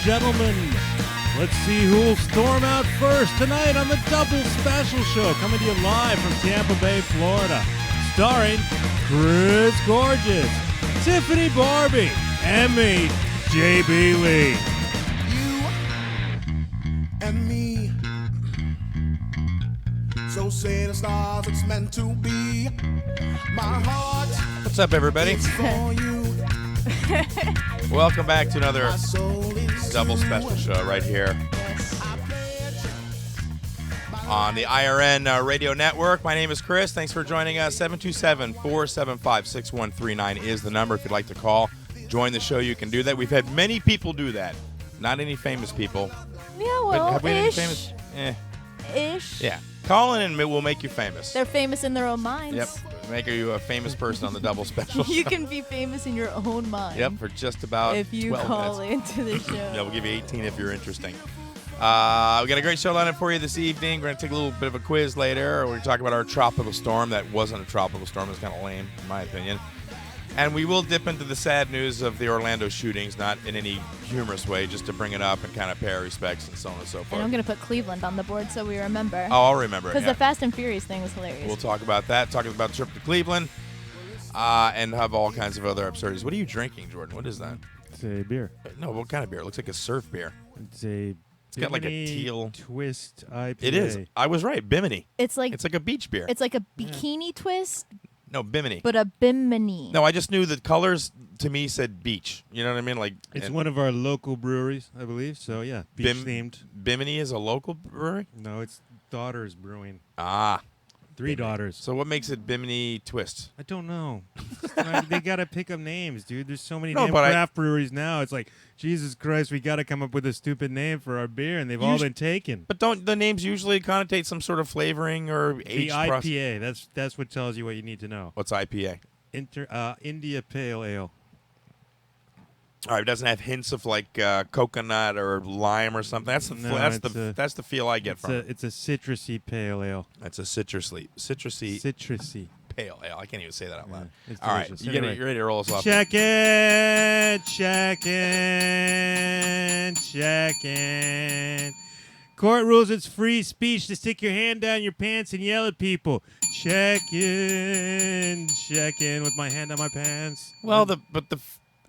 gentlemen, let's see who'll storm out first tonight on the Double Special Show, coming to you live from Tampa Bay, Florida, starring Chris Gorgeous, Tiffany Barbie, and me, J.B. Lee. You and me, so say the stars it's meant to be. My heart, What's up, everybody? it's for you. Welcome back to another My soul is double to special show right here I pledge on the IRN Radio Network. My name is Chris. Thanks for joining us. 727-475-6139 is the number if you'd like to call. Join the show. You can do that. We've had many people do that. Not any famous people. Yeah, well, Have we had any ish. famous? Ish. Yeah. Call in and we'll make you famous. They're famous in their own minds. Yep. Make you a famous person on the double special You show. can be famous in your own mind. Yep, for just about If you 12 call minutes. into the show. Yeah, we'll give you 18 if you're interesting. We got a great show lined up for you this evening. We're going to take a little bit of a quiz later. We're going to talk about our tropical storm. That wasn't a tropical storm. It was kind of lame, in my opinion. And we will dip into the sad news of the Orlando shootings, not in any humorous way, just to bring it up and kind of pay our respects and so on and so forth. And I'm going to put Cleveland on the board so we remember. Oh, I'll remember it. Because Yeah. the Fast and Furious thing was hilarious. We'll talk about that, talking about the trip to Cleveland, and have all kinds of other absurdities. What are you drinking, Jordan? What is that? It's a beer. No, what kind of beer? It looks like a surf beer. It's a got like a Bimini teal- twist IPA. It is. I was right. Bimini. it's like It's like a beach beer. it's like a bikini twist, No, Bimini. but a bimini. No, I just knew the colors to me said beach. You know what I mean? Like It's and one of our local breweries, I believe. So yeah, beach themed. Bimini is a local brewery. No, it's Daughters Brewing. Ah, 3 daughters. so what makes it Bimini Twist? I don't know. They gotta pick up names, dude. There's so many No, damn but craft breweries now. It's like, Jesus Christ, we gotta come up with a stupid name for our beer, and they've all been taken. But don't the names usually connotate some sort of flavoring or The aged process? IPA, that's what tells you what you need to know. What's IPA? India Pale Ale. All right, it doesn't have hints of like coconut or lime or something. That's the No, that's the feel I get from it. It's a citrusy pale ale. That's a citrusy Citrusy. pale ale. I can't even say that out loud. It's All right, delicious. you Anyway. ready to roll us off? Check in. Court rules it's free speech to stick your hand down your pants and yell at people. Check in with my hand on my pants. Well,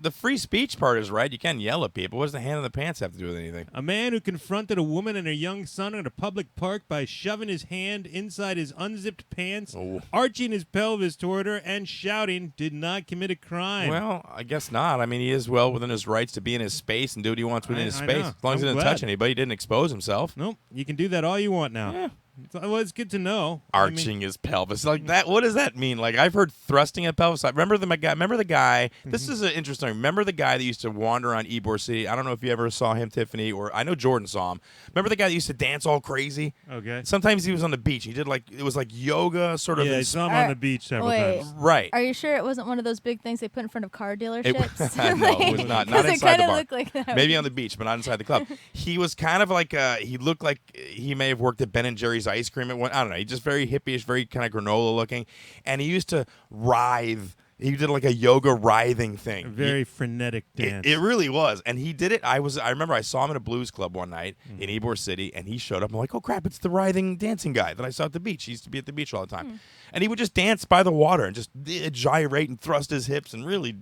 the free speech part is right. You can yell at people. What does the hand in the pants have to do with anything? A man who confronted a woman and her young son at a public park by shoving his hand inside his unzipped pants, Oh. arching his pelvis toward her, and shouting did not commit a crime. Well, I guess not. I mean, he is well within his rights to be in his space and do what he wants within his I space. know. As long as he I'm didn't glad. touch anybody, he didn't expose himself. Nope, you can do that all you want now. Yeah. Well, it's good to know. I mean, Arching his pelvis like that. What does that mean? Like I've heard thrusting a pelvis. I remember the guy. Remember the guy. This is interesting. Remember the guy that used to wander around Ybor City. I don't know if you ever saw him, Tiffany, or I know Jordan saw him. Remember the guy that used to dance all crazy? Okay. Sometimes he was on the beach. He did it was like yoga sort of. Yeah, I ins- saw him on the beach several Wait. times. right. Are you sure it wasn't one of those big things they put in front of car dealerships? No, it was not. Not 'Cause it inside the kinda bar. looked like that. Maybe on the beach, but not inside the club. He was kind of like he looked like he may have worked at Ben and Jerry's ice cream at one. I don't know. He just very hippie-ish, very kind of granola looking, and he used to writhe. He did like a yoga writhing thing. A very frenetic dance. It really was, and he did it. I remember I saw him at a blues club one night in Ybor City, and he showed up. I'm like, oh crap, it's the writhing dancing guy that I saw at the beach. He used to be at the beach all the time, and he would just dance by the water and just gyrate and thrust his hips and really.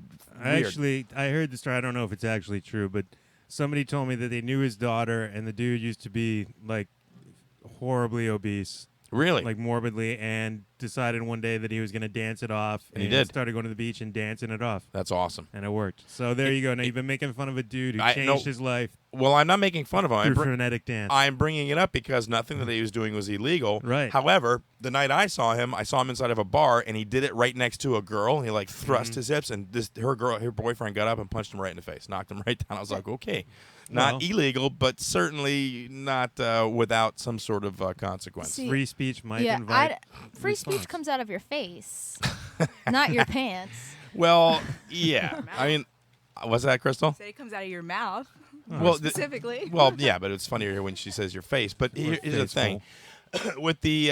Weird. I heard the story. I don't know if it's actually true, but somebody told me that they knew his daughter, and the dude used to be like horribly obese. Really? Like morbidly, and decided one day that he was going to dance it off. And he did. Started going to the beach and dancing it off. That's awesome. And it worked. So there you go. Now you've been making fun of a dude who I- changed no. his life Well, I'm not making fun of him. through frenetic dance. I'm bringing it up because nothing that he was doing was illegal. Right. However, the night I saw him inside of a bar, and he did it right next to a girl. He like thrust his hips, and her boyfriend got up and punched him right in the face, knocked him right down. I was like, okay, not Well. illegal, but certainly not without some sort of consequence. See, Free speech might yeah, invite free speech response. comes out of your face, not your pants. Well, yeah. I mean, what's that, Crystal? Say it comes out of your mouth. Well, specifically. Well, yeah, but it's funnier when she says your face. But here's the thing. With the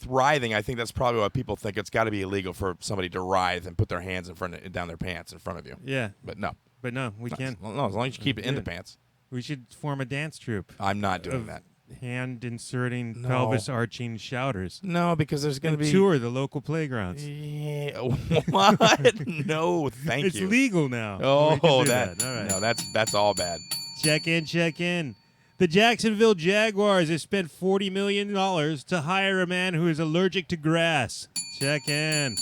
writhing, I think that's probably what people think. It's got to be illegal for somebody to writhe and put their hands down their pants in front of you. Yeah. But no, But no, we can't. No, as long as you keep it in the Good. pants. We should form a dance troupe. I'm not doing of that. Hand inserting, No. pelvis arching shouters. No, because there's going to And be tour the local playgrounds. Yeah, what? No, thank It's you. legal now. We Oh, can do that. All right. No, that's all bad. Check in. The Jacksonville Jaguars have spent $40 million to hire a man who is allergic to grass. Check in.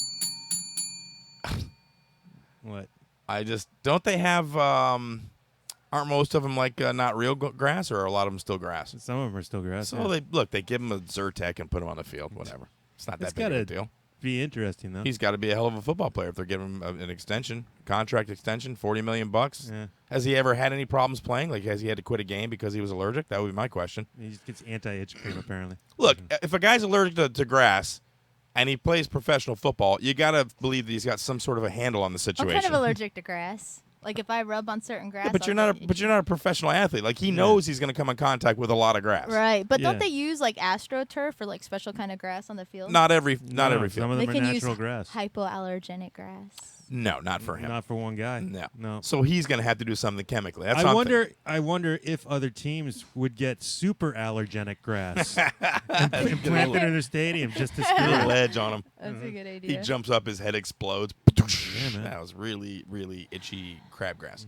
What? I just don't they have aren't most of them like not real grass, or are a lot of them still grass? Some of them are still grass. So yeah. they give him a Zyrtec and put him on the field. Whatever. It's not It's that big of a gotta deal. be interesting, though. He's got to be a hell of a football player if they're giving him an extension, contract extension, $40 million. Yeah. Has he ever had any problems playing? Like, has he had to quit a game because he was allergic? That would be my question. He just gets anti-itch cream, apparently. Look, if a guy's allergic to grass and he plays professional football, you got to believe that he's got some sort of a handle on the I'm situation. kind of allergic to grass. Like if I rub on certain grass. Yeah, but I'll you're not get a but you're not a professional athlete. Like he knows he's going to come in contact with a lot of grass. Right, but Yeah. don't they use like AstroTurf or like special kind of grass on the field? Not every No, field. some of They them can are use natural grass. hypoallergenic grass. No, not for him. Not for one guy. No. So he's going to have to do something chemically. That's I what I'm wonder. I wonder if other teams would get super allergenic grass and plant it in their stadium just to thinking. A screw little it. edge on him. That's a good He idea. jumps up, his head explodes. man. That was really, really itchy crabgrass.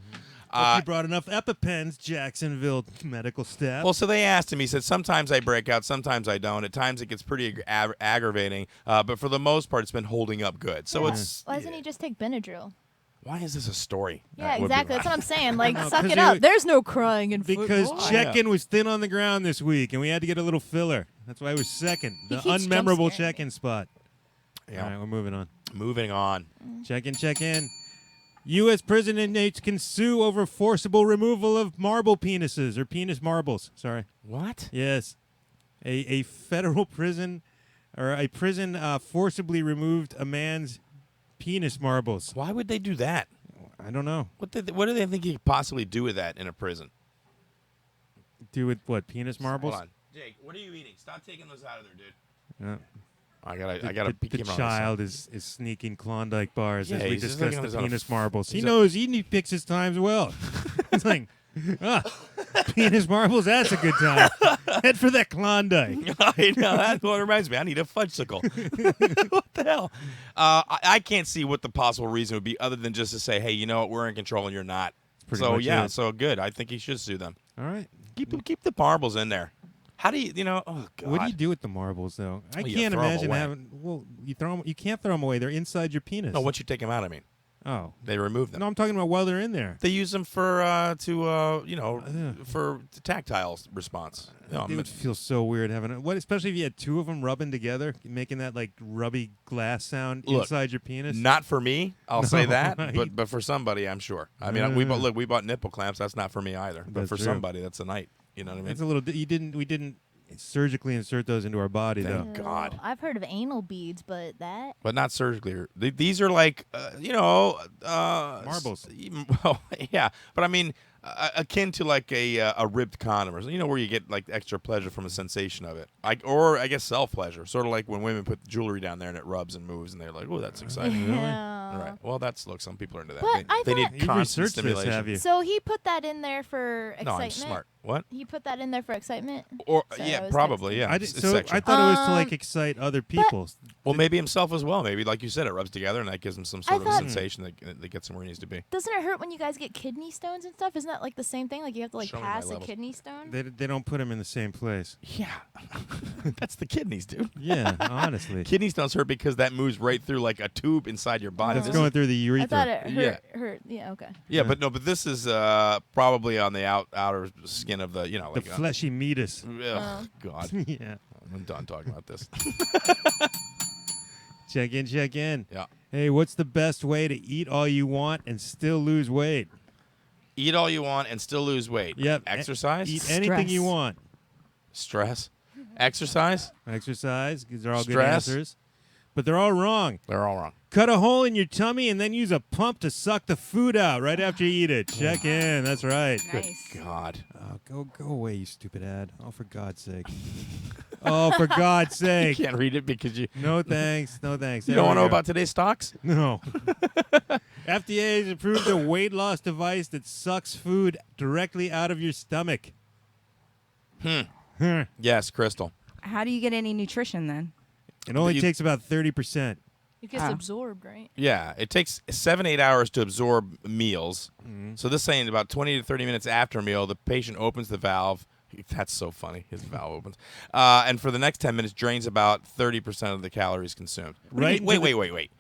Hope you brought enough EpiPens, Jacksonville medical staff. Well, so they asked him. He said, sometimes I break out, sometimes I don't. At times it gets pretty aggravating, but for the most part, it's been holding up good. So it's. Why doesn't he just take Benadryl? Why is this a story? Yeah, That would be exactly. my- That's what I'm saying. Like, No, suck 'cause it they up. would- There's no crying in because football. check-in was thin on the ground this week, and we had to get a little filler. That's why it was second. He The keeps unmemorable jump-scaring me. check-in spot. Yeah. All right, we're moving on. Moving on. Check-in. U.S. prison inmates can sue over forcible removal of marble penises, or penis marbles. Sorry. What? Yes. A federal prison, or a prison forcibly removed a man's penis marbles. Why would they do that? I don't know. What do they think you could possibly do with that in a prison? Do with what? Penis marbles? Hold on. Jake, what are you eating? Stop taking those out of there, dude. Yeah. I gotta The keep him on this child is sneaking Klondike bars Yeah, as we he's just discuss looking the on his- penis marbles. He he's knows he picks his times well. It's like, penis marbles, that's a good time. Head for that Klondike. I know, that's what reminds me. I need a fudgesicle. What the hell? I can't see what the possible reason would be other than just to say, hey, you know what? We're in control and you're not. pretty So much yeah, it. so good. I think he should sue them. All right. Keep the marbles in there. How do you know? Oh God. What do you do with the marbles, though? I Well, you can't throw 'em imagine away. having. Well, you throw them. You can't throw them away. They're inside your penis. No, once you take them out, I mean, Oh. they remove them. No, I'm talking about while they're in there. They use them for for the tactile response. No, It would feel so weird having what, especially if you had two of them rubbing together, making that like rubby glass sound Look, inside your penis. not for me, I'll say No, that, right. but for somebody, I'm sure. I mean, we bought nipple clamps. That's not for me either. But That's for true. somebody, that's a night. You know what I mean? It's a little. We didn't surgically insert those into our body, though. Thank God. Oh, I've heard of anal beads, but that. But not surgically. These are like, Marbles. Well, yeah, but I mean, akin to like a ribbed condom, or where you get like extra pleasure from a sensation of it, or I guess self pleasure, sort of like when women put jewelry down there and it rubs and moves, and they're like, "Oh, that's exciting." Yeah. All right. Well, look, some people are into that. But I they thought- need You've constant researched this, stimulation. have you? So he put that in there for No, excitement. I'm smart. What? He put that in there for excitement. Or Sorry, I yeah, was probably. texting. Yeah. I It's so sexual. I thought it was to like Um, excite other people. Well, maybe himself as well. Maybe, like you said, it rubs together, and that gives him some sort of a thought- sensation that gets him where he needs to be. Doesn't it hurt when you guys get kidney stones and stuff? Isn't that like the same thing? Like you have to like Show me my pass a levels. kidney stone? They don't put them in the same place. Yeah, that's the kidneys, dude. Yeah, honestly, Kidney stones hurt because that moves right through like a tube inside your body. it's This going is- through the urethra. I thought it Yeah. hurt. Yeah, okay. yeah, but no, but this is probably on the outer skin of the, the like fleshy meatus. ugh, God, Yeah. I'm done talking about this. Check in. Yeah, Hey, what's the best way to eat all you want and still lose weight? eat all you want and still lose weight. Yep. Exercise, Eat anything you Stress. want. stress, exercise. Exercise. These are all good Stress. answers. But they're all wrong. They're all wrong. Cut a hole in your tummy and then use a pump to suck the food out right after you eat it. Check in. That's right. Nice. God. Oh, go away, you stupid ad. Oh, for God's sake. Oh, for God's You sake. can't read it because you No thanks. No thanks. you There don't want to we know go. about today's stocks. No. FDA has approved a weight loss device that sucks food directly out of your stomach. Yes, Crystal. How do you get any nutrition then? It only You- takes about 30%. It gets absorbed, right? Yeah, it takes 7-8 hours to absorb meals. So this saying about 20 to 30 minutes after a meal, the patient opens the valve. That's so funny. His valve opens. And for the next 10 minutes, drains about 30% of the calories consumed. What do you Right mean? into Wait.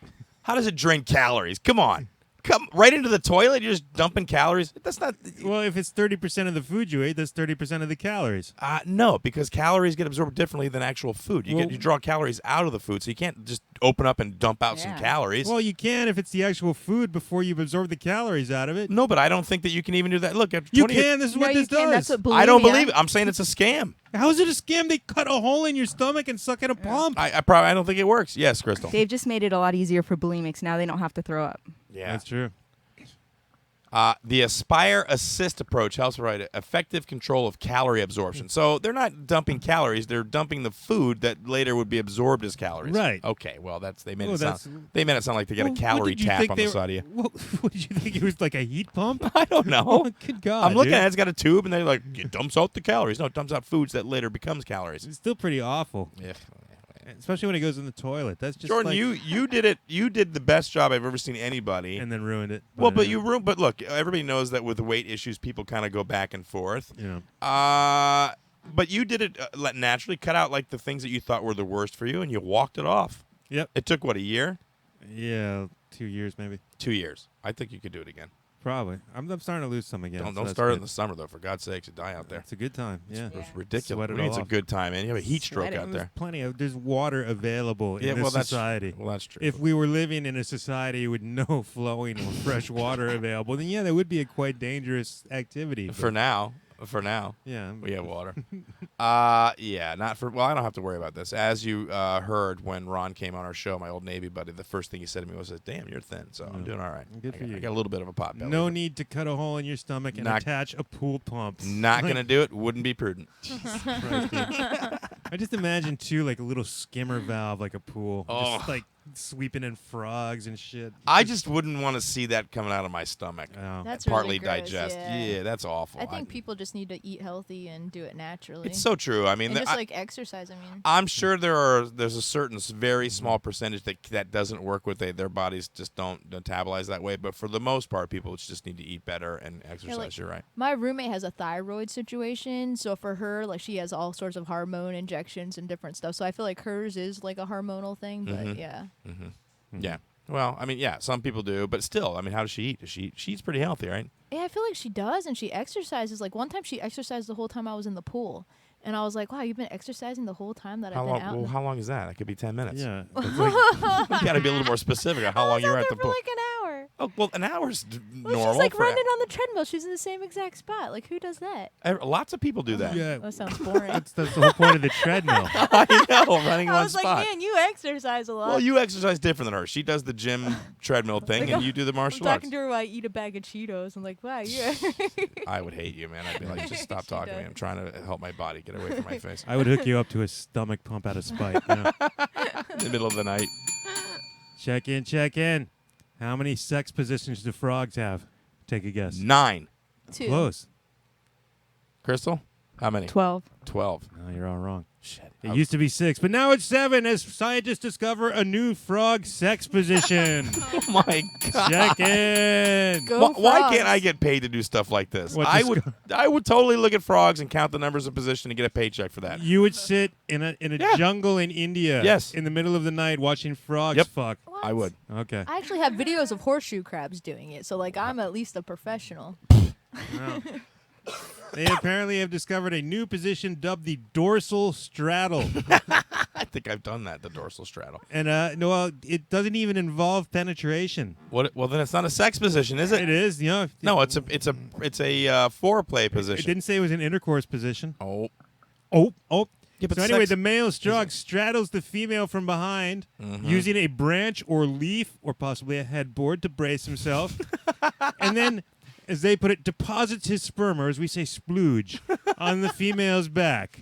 How does it drain calories? Come on. Come right into the toilet? You're just dumping calories? That's not... Well, if it's 30% of the food you ate, that's 30% of the calories. No, because calories get absorbed differently than actual food. You draw calories out of the food, so you can't just open up and dump out some Yeah. calories. Well, you can if it's the actual food before you've absorbed the calories out of it. No, but I don't think that you can even do that. Look, at You 20 can. This is what no, this you can. does. That's what bulimia. I don't believe it. I'm saying it's a scam. How is it a scam? They cut a hole in your stomach and suck in a pump. I don't think it works. Yes, Crystal. They've just made it a lot easier for bulimics. Now they don't have to throw up. Yeah. That's true. The Aspire Assist approach helps provide effective control of calorie absorption. So they're not dumping calories; they're dumping the food that later would be absorbed as calories. Right. Okay. Well, they made Well, it sound they made it sound like they get Well, a calorie what did you tap think on they the were- side of you. What did you think? It was like a heat pump? I don't know. Oh, good God. I'm looking dude. at it. It's got a tube, and they're like, it dumps out the calories. No, it dumps out foods that later becomes calories. It's still pretty awful, Yeah. especially when it goes in the toilet. That's just Jordan, like, you did it. You did the best job I've ever seen anybody. and then ruined it. Well, but look, everybody knows that with weight issues, people kind of go back and forth. you know, But you did it naturally. Cut out like the things that you thought were the worst for you, and you walked it off. Yep. It took what, a year? Yeah, 2 years maybe. 2 years. I think you could do it again. Probably. I'm starting to lose some again. so Don't that's start it good. in the summer though. For God's sakes, you die out there. It's a good time. Yeah. It's ridiculous. Sweat it I mean, all it's a off. good time, man. You have a heat stroke Sweat it. out There's there. plenty of. There's water available in Yeah, this well, that's society. well, that's true. If we were living in a society with no flowing or fresh water available, then yeah, that would be a quite dangerous activity. for now, yeah, we have water. Yeah, not for. Well, I don't have to worry about this. As you heard when Ron came on our show, my old Navy buddy, the first thing he said to me was, "Damn, you're thin." So I'm doing all right. Good for I you. got a little bit of a pot belly. no need to cut a hole in your stomach and Not- attach a pool pump. Not gonna do it. Wouldn't be prudent. Christ, dude. I just imagine too, like a little skimmer valve, like a pool, Oh. just like sweeping in frogs and shit. I just wouldn't want to see that coming out of my stomach. Oh. That's Partly really gross, digest. Yeah. that's awful. I think people just need to eat healthy and do it naturally. It's so true. I mean, and just like exercise. I mean, I'm sure there's a certain very small percentage that doesn't work with their bodies just don't metabolize that way. But for the most part, people just need to eat better and exercise. like- You're right. my roommate has a thyroid situation, so for her, like she has all sorts of hormone injections and different stuff. So I feel like hers is like a hormonal thing. But yeah, Yeah. Well, I mean, yeah, some people do, but still, I mean, how does she eat? She eats pretty healthy, right? yeah, I feel like she does, and she exercises. Like one time, she exercised the whole time I was in the pool, and I was like, "Wow, you've been exercising the whole time that How I've long? been out." Well, how long is that? That could be 10 minutes. Yeah. You got to be a little more specific on how long I was you're out at there the for pool. like an hour. Oh, well, an hour's Well, normal. she's like for- running on the treadmill. She's in the same exact spot. Like, who does that? Lots of people do that. Yeah. That sounds boring. That's the whole point of the treadmill. I know, running I one was spot. like, man, you exercise a lot. Well, you exercise different than her. She does the gym treadmill thing, Like, and you do the I'm martial arts. talking to her while I eat a bag of Cheetos. I'm like, wow, you. I would hate you, man. I'd be like, just stop She talking to me. does. I'm trying to help my body get away from my face. I would hook you up to a stomach pump out of spite. You know? In the middle of the night. Check in, check in. How many sex positions do frogs have? Take a guess. 9. Two. Close. Crystal? How many? 12. 12. No, you're all wrong. Shit. It used to be 6, but now it's 7 as scientists discover a new frog sex position. Oh my god. Check in. Go Why frogs. can't I get paid to do stuff like this? What, I just would totally look at frogs and count the numbers of position and get a paycheck for that. You would sit in a Yeah. jungle in India. Yes. In the middle of the night watching frogs Yep. fuck. What? I would. Okay. I actually have videos of horseshoe crabs doing it, so like I'm at least a professional. Wow. They apparently have discovered a new position dubbed the Dorsal Straddle. I think I've done that, the dorsal straddle. And no, well, it doesn't even involve penetration. What? Well, then it's not a sex position, is it? It is, you know. No, it's a foreplay It position. didn't say it was an intercourse position. Oh. Oh. Yeah, but So anyway, sex- the male frog straddles the female from behind using a branch or leaf or possibly a headboard to brace himself. And then, as they put it, deposits his sperm, or as we say, splooge, on the female's back.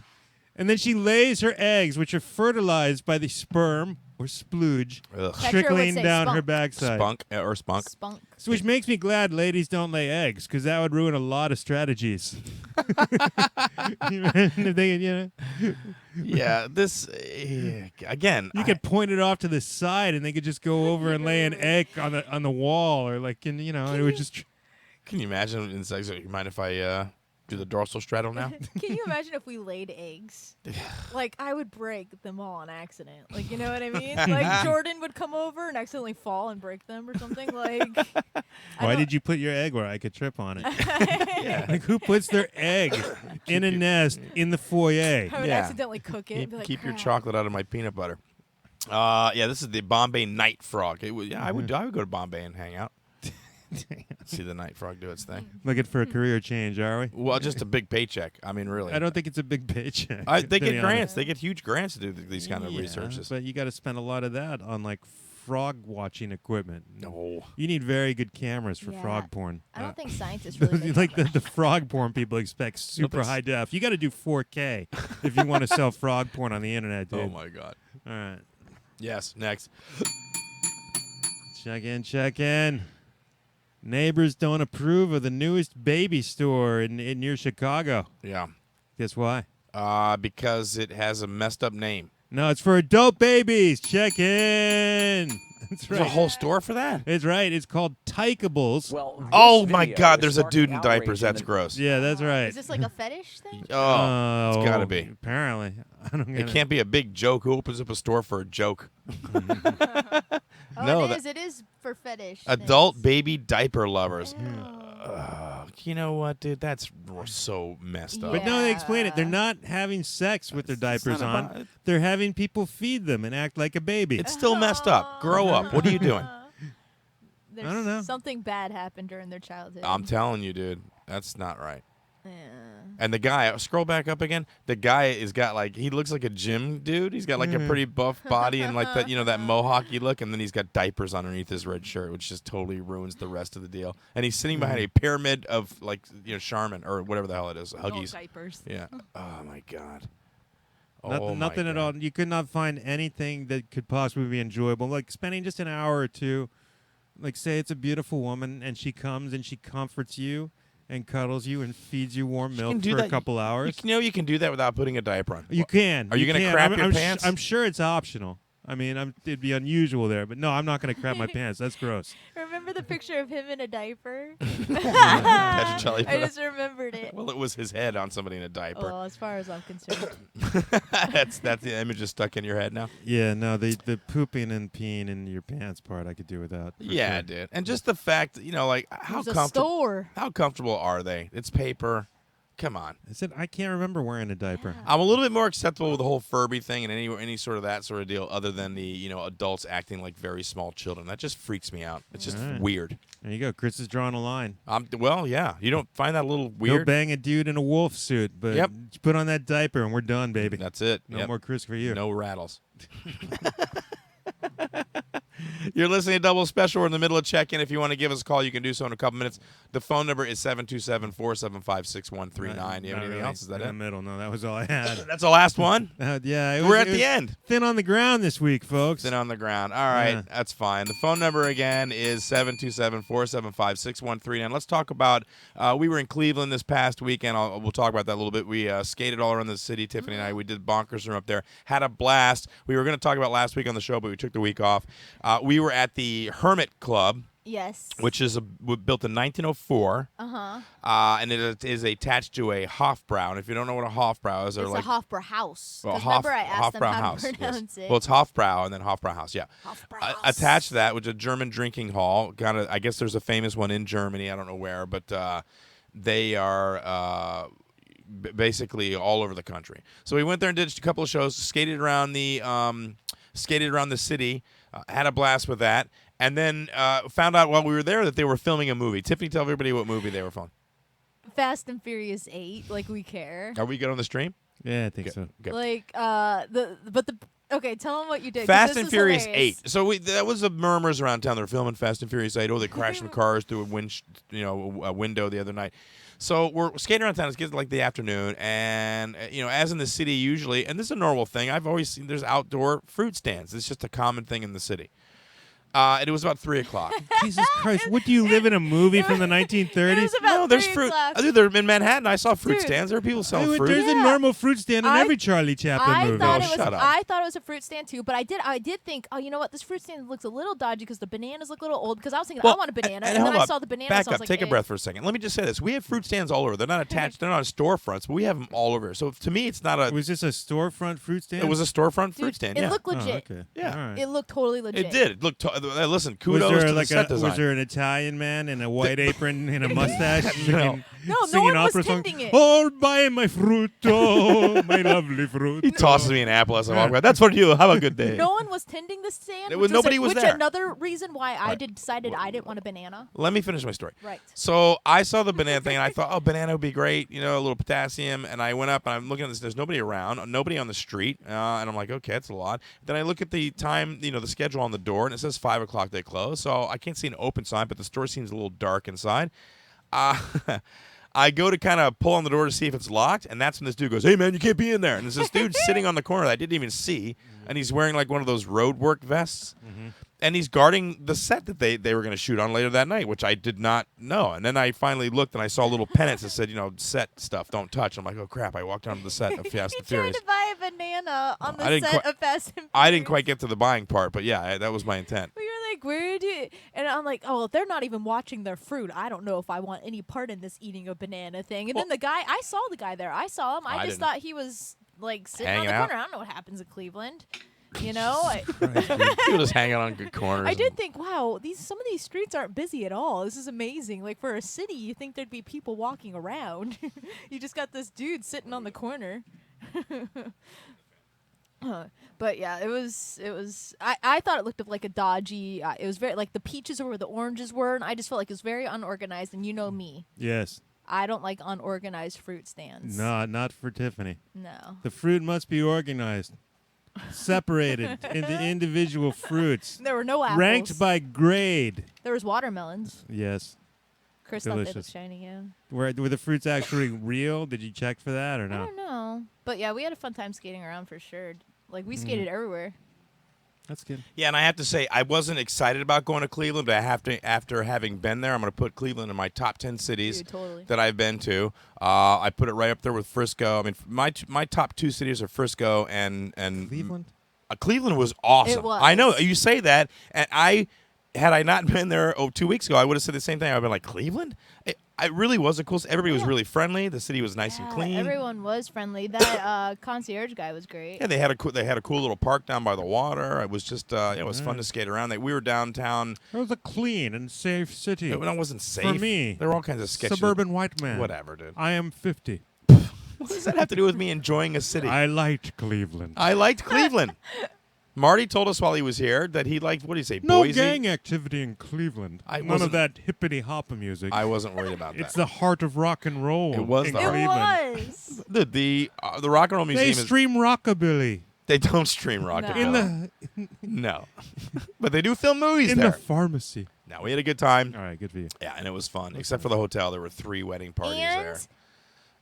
And then she lays her eggs, which are fertilized by the sperm or splooge Ugh. Petra would trickling say down her spunk. backside. Spunk or spunk. Spunk. So which makes me glad ladies don't lay eggs, because that would ruin a lot of strategies. If they, Yeah, this again. you could point it off to the side, and they could just go over and lay an egg on the wall, or like, and it would just. Can you imagine insects? You mind if I do the dorsal straddle now? Can you imagine if we laid eggs? Like, I would break them all on accident. Like, you know what I mean? Like, Jordan would come over and accidentally fall and break them or something. Like, Why did you put your egg where I could trip on it? Yeah. Like, who puts their egg in a nest in the foyer? I would Yeah. accidentally cook it. And be like, Keep your "Crap." chocolate out of my peanut butter. Yeah, this is the Bombay night frog. I would go to Bombay and hang out. See the night frog do its thing. Looking for a career change, are we? Well, just a big paycheck. I mean, really. I don't think it's a big paycheck. They to be get grants. honest. They get huge grants to do these kind of Yeah, researches. but you got to spend a lot of that on like frog watching equipment. No. You need very good cameras for Yeah. frog porn. I don't think scientists really make like the frog porn people expect super high def. You got to do 4K if you want to sell frog porn on the internet, dude. Oh my God. All right, Yes. Next. check in. Neighbors don't approve of the newest baby store in near Chicago. Yeah. Guess why? Because it has a messed up name. No, it's for adult babies. Check in. That's There's a right. whole store for that. It's right. It's called Tykables. Well, Oh this my video God! is There's a sparking dude in outrage diapers. in That's the- gross. Yeah, that's right. Is this like a fetish thing? Oh, it's gotta be. Apparently, I don't get It can't be a big joke. Who opens up a store for a joke? Oh, No, it is for fetish. Adult things. baby diaper lovers. Ew. You know what, dude? That's so messed up. But no, they explain it. They're Yeah. not having sex with their diapers not on. about- They're having people feed them and act like a baby. It's still messed up. Grow up. What are you doing? There's I don't know. Something bad happened during their childhood. I'm telling you, dude. That's not right. Yeah. And the guy, scroll back up again. The guy is got like, he looks like a gym dude. He's got like a pretty buff body and like that, that mohawky look. And then he's got diapers underneath his red shirt, which just totally ruins the rest of the deal. And he's sitting behind a pyramid of like, Charmin or whatever the hell it is. Huggies. diapers. Yeah. Oh my God. Nothing at all. You could not find anything that could possibly be enjoyable. Like spending just an hour or two, like say it's a beautiful woman and she comes and she comforts you and cuddles you and feeds you warm milk for a couple hours. You can do that without putting a diaper on. You can. Are you gonna can. crap I'm- your I'm pants? I'm sure it's optional. I mean, it'd be unusual there, but no, I'm not going to crap my pants. That's gross. Remember the picture of him in a diaper? Petrocelli I just remembered it. Well, it was his head on somebody in a diaper. Well, as far as I'm concerned. that's the image is stuck in your head now. Yeah, no, the pooping and peeing in your pants part I could do without. for Yeah, sure. dude. And just the fact, like how There's a comfortable store. how comfortable are they? It's paper. Come on. I said I can't remember wearing a diaper. I'm a little bit more acceptable with the whole Furby thing and any sort of that sort of deal, other than the adults acting like very small children. That just freaks me out. It's just Alright. weird. There you go. Chris is drawing a line. Well, yeah. You don't find that a little Go weird? bang a dude in a wolf suit, but Yep. put on that diaper and we're done, baby. That's it. No Yep. more Chris for you. No rattles. You're listening to Double Special. We're in the middle of check-in. If you want to give us a call, you can do so in a couple minutes. The phone number is 727-475-6139. You have Not anything really. else? Is that in the it? middle. No, that was all I had. That's the last one? Yeah, We're at it the was end. Thin on the ground this week, folks. Thin on the ground. All right, Yeah. that's fine. The phone number again is 727-475-6139. Let's talk about, we were in Cleveland this past weekend. We'll talk about that a little bit. We skated all around the city, Tiffany and I. We did Bonkers Room up there. Had a blast. We were going to talk about last week on the show, but we took the week off. We were at the Hermit Club, Yes. which is built in 1904. Uh-huh. And it is attached to a Hofbrau. And if you don't know what a Hofbrau is, they're It's like a Hofbräu house. well, 'Cause remember I asked them Hofbrau how house. to pronounce Yes. it. Well, it's Hofbrau and then Hofbrau House. Yeah. Hofbrau House. Attached to that, which is a German drinking hall. I guess there's a famous one in Germany. I don't know where, but they are basically all over the country. So we went there and did a couple of shows, skated around the city, had a blast with that, and then found out while we were there that they were filming a movie. Tiffany, tell everybody what movie they were filming. Fast and Furious 8, like we care. Are we good on the stream? Yeah, I think so. Okay. Like okay, tell them what you did. 'cause Fast this and is Furious hilarious. 8. So that was the murmurs around town. They're filming Fast and Furious 8. Oh, they crashed some cars through a window the other night. So we're skating around town. It's getting like the afternoon, and as in the city usually, and this is a normal thing. I've always seen there's outdoor fruit stands. It's just a common thing in the city. And it was about 3 o'clock. Jesus Christ! What do you live in a movie from the 1930s? It was about No, there's 3 fruit. o'clock. Dude, they're in Manhattan. I saw fruit Dude. stands. There are people selling fruit. There's a normal fruit stand in I- every Charlie Chaplin movie. No, shut up. I thought it was a fruit stand too, but I did think, oh, you know what? This fruit stand looks a little dodgy because the bananas look a little old. Because I was thinking, I want a banana, and then hold I up. saw the banana. Back so I up. was like, Take a eh. breath for a second. Let me just say this: we have fruit stands all over. They're not attached. They're not storefronts, but we have them all over. So to me, it's not a. Was this a storefront fruit stand? It was a storefront fruit Dude, stand. it Yeah, looked Oh, legit. okay. Yeah. All right. It looked totally legit. it did. It looked. Listen, Was kudos there to the like set design. was there an Italian man in a white apron and a mustache? No. No singing one was opera song? tending it. Oh, buy my fruto, my lovely fruit. He tosses me an apple as I walk by. That's for you. Have a good day. No one was tending the stand. There was- which nobody was which there. another reason why I Right. decided I didn't want a banana. Let me finish my story. Right. So I saw the banana thing, and I thought, oh, banana would be great, a little potassium. And I went up, and I'm looking at this. There's nobody around, nobody on the street. And I'm like, okay, that's a lot. Then I look at the time, the schedule on the door, and it says 5 o'clock they close. So I can't see an open sign, but the store seems a little dark inside. I go to kind of pull on the door to see if it's locked, and that's when this dude goes, hey, man, you can't be in there. And there's this dude sitting on the corner that I didn't even see, and he's wearing like one of those road work vests. And he's guarding the set that they were going to shoot on later that night, which I did not know. And then I finally looked, and I saw little pennants that said, set stuff, don't touch. I'm like, oh, crap, I walked onto the set of Fast You and tried Furious. to buy a banana on I the didn't set quite- of Fast and Furious. I didn't quite get to the buying part, but yeah, that was my intent. But you're like, where do you? And I'm like, oh, if they're not even watching their fruit, I don't know if I want any part in this eating a banana thing. And then the guy, I saw the guy there. I saw him. I just didn't. thought he was like sitting Hanging on the out? corner. I don't know what happens in Cleveland. I People just hanging on good corners. I did think, wow, some of these streets aren't busy at all. This is amazing. Like for a city, you think there'd be people walking around. You just got this dude sitting on the corner. But yeah, it was. I thought it looked like a dodgy. It was very like the peaches were where the oranges were, and I just felt like it was very unorganized. And you know me, Yes. I don't like unorganized fruit stands. No, not for Tiffany. No. The fruit must be organized, separated into individual fruits, There were no apples. ranked by grade. There was watermelons. Yes. Chris thought they looked Delicious. shiny. Yeah. Were the fruits actually real? Did you check for that or I no? don't know, but yeah, we had a fun time skating around for sure. Like we skated everywhere. That's good. Yeah, and I have to say, I wasn't excited about going to Cleveland, but after having been there, I'm going to put Cleveland in my top 10 cities Dude, totally. that I've been to. I put it right up there with Frisco. I mean, my top 2 cities are Frisco and Cleveland? Cleveland was awesome. It was. I know you say that, and had I not been there 2 weeks ago, I would have said the same thing. I've been like, Cleveland? It really was a cool. Everybody was really friendly. The city was nice and clean. Everyone was friendly. That concierge guy was great. Yeah, they had a cool little park down by the water. It was just it was fun to skate around. We were downtown. It was a clean and safe city. It wasn't safe. me, there were all kinds of sketchy. Suburban white man. Whatever, dude. I am 50. What does that have to do with me enjoying a city? I liked Cleveland. I liked Cleveland. Marty told us while he was here that he liked, what did he say, No Boise? gang activity in Cleveland. I None wasn't- of that hippity hoppa music. I wasn't worried about It's that. the heart of rock and roll. It was in the heart. It Cleveland. was. The Rock and Roll They Museum stream rockabilly they don't stream rock No. and in no. But they do film movies the there. pharmacy. No, we had a good time. All right, good for you. Yeah, and it was fun. Except for the hotel, there were 3 wedding parties there, And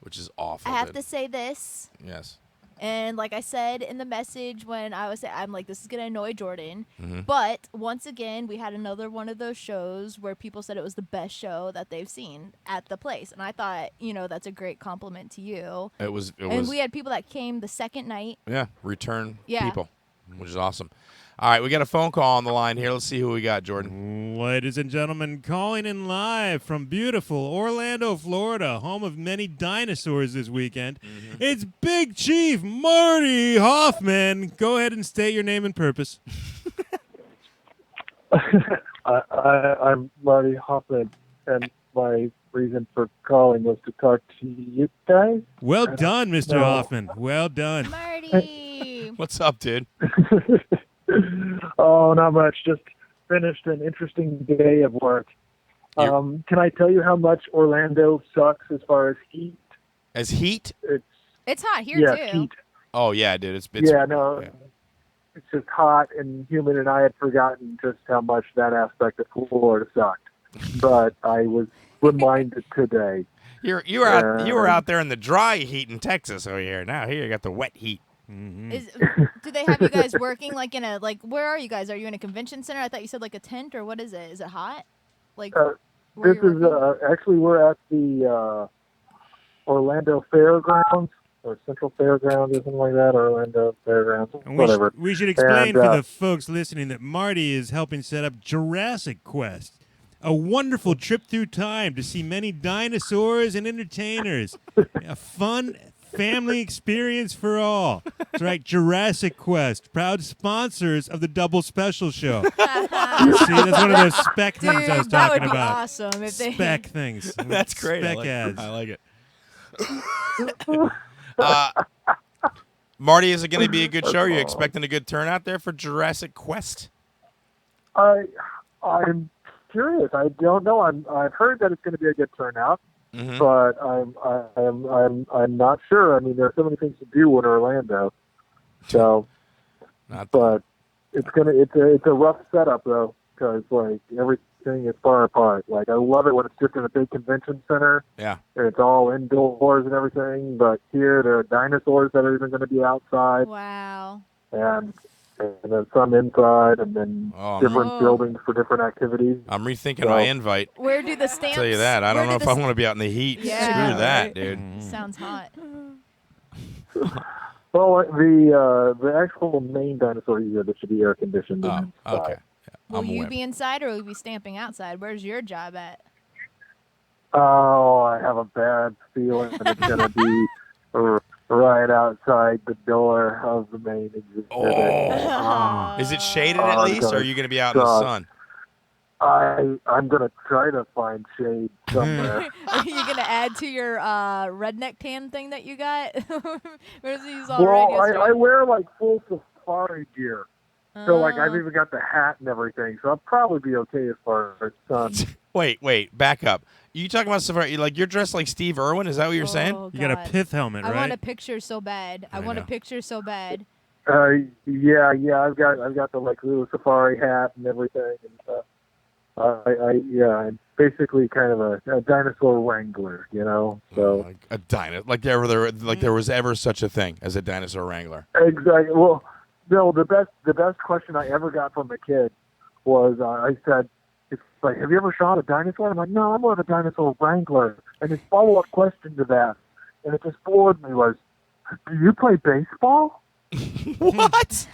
which is awful. I have dude. to say this. Yes. And like I said in the message when I'm like, this is going to annoy Jordan. Mm-hmm. But once again, we had another one of those shows where people said it was the best show that they've seen at the place. And I thought, that's a great compliment to you. It was. And we had people that came the second night. Yeah, return Yeah. people, which is awesome. All right, we got a phone call on the line here. Let's see who we got, Jordan. Ladies and gentlemen, calling in live from beautiful Orlando, Florida, home of many dinosaurs this weekend. Mm-hmm. It's Big Chief Marty Hoffman. Go ahead and state your name and purpose. I'm Marty Hoffman, and my reason for calling was to talk to you guys. Well done, Mr. No. Hoffman. Well done. Marty. What's up, dude? Oh, not much. Just finished an interesting day of work. Can I tell you how much Orlando sucks as far as heat? As heat? It's hot here, Yeah, too. heat. Oh yeah, dude. It's Yeah, no. yeah. It's just hot and humid, and I had forgotten just how much that aspect of Florida sucked. But I was reminded today. You were out there in the dry heat in Texas over here. Now here you got the wet heat. Do they have you guys working like in a where are you guys? Are you in a convention center? I thought you said like a tent, or what is it? Is it hot? Like where This you're is working? actually we're at the Orlando Fairgrounds or Central Fairgrounds or something like that. Orlando Fairgrounds, And whatever. we should explain And, for the folks listening that Marty is helping set up Jurassic Quest, a wonderful trip through time to see many dinosaurs and entertainers. A fun family experience for all. That's right, Jurassic Quest, proud sponsors of the Double Special Show. See, that's one of those spec things I was Dude, that talking would be about. awesome if they Spec things. That's great. Spec ads. I like it. Marty, is it going to be a good show? Are you expecting a good turnout there for Jurassic Quest? I'm curious. I don't know. I've heard that it's going to be a good turnout, but I'm not sure. I mean, there are so many things to do in Orlando, so. But it's a rough setup though, because like everything is far apart. Like I love it when it's just in a big convention center. Yeah. And it's all indoors and everything. But here there are dinosaurs that are even going to be outside. Wow. And then some inside, and then different buildings for different activities. I'm rethinking my invite. Where do the stamps? I'll tell you that. I don't know if I want to be out in the heat. Yeah, Screw that, right. dude. Sounds hot. Well, the actual main dinosaur exhibit should be air conditioned. Oh, okay. Yeah, Will you be inside or will you be stamping outside? Where's your job at? Oh, I have a bad feeling that it's going to be right outside the door of the main exhibit. Oh. Is it shaded at least, or are you going to be out in the sun? I'm going to try to find shade somewhere. Are you going to add to your redneck tan thing that you got? Well, I wear like full safari gear. So like I've even got the hat and everything. So I'll probably be okay as far as sun. Wait, back up. You talking about safari? Like you're dressed like Steve Irwin? Is that what you're saying? God. You got a pith helmet, right? I want a picture so bad. I want know. a picture so bad. Yeah. I've got the like little safari hat and everything, and I'm basically kind of a dinosaur wrangler, you know. So Like a dinosaur, like there was ever such a thing as a dinosaur wrangler. exactly. Well, no, the best question I ever got from a kid was I said, "It's like, have you ever shot a dinosaur?" I'm like, "No, I'm more of a dinosaur wrangler." And his follow-up question to that, and it just floored me, was, "Do you play baseball?" What?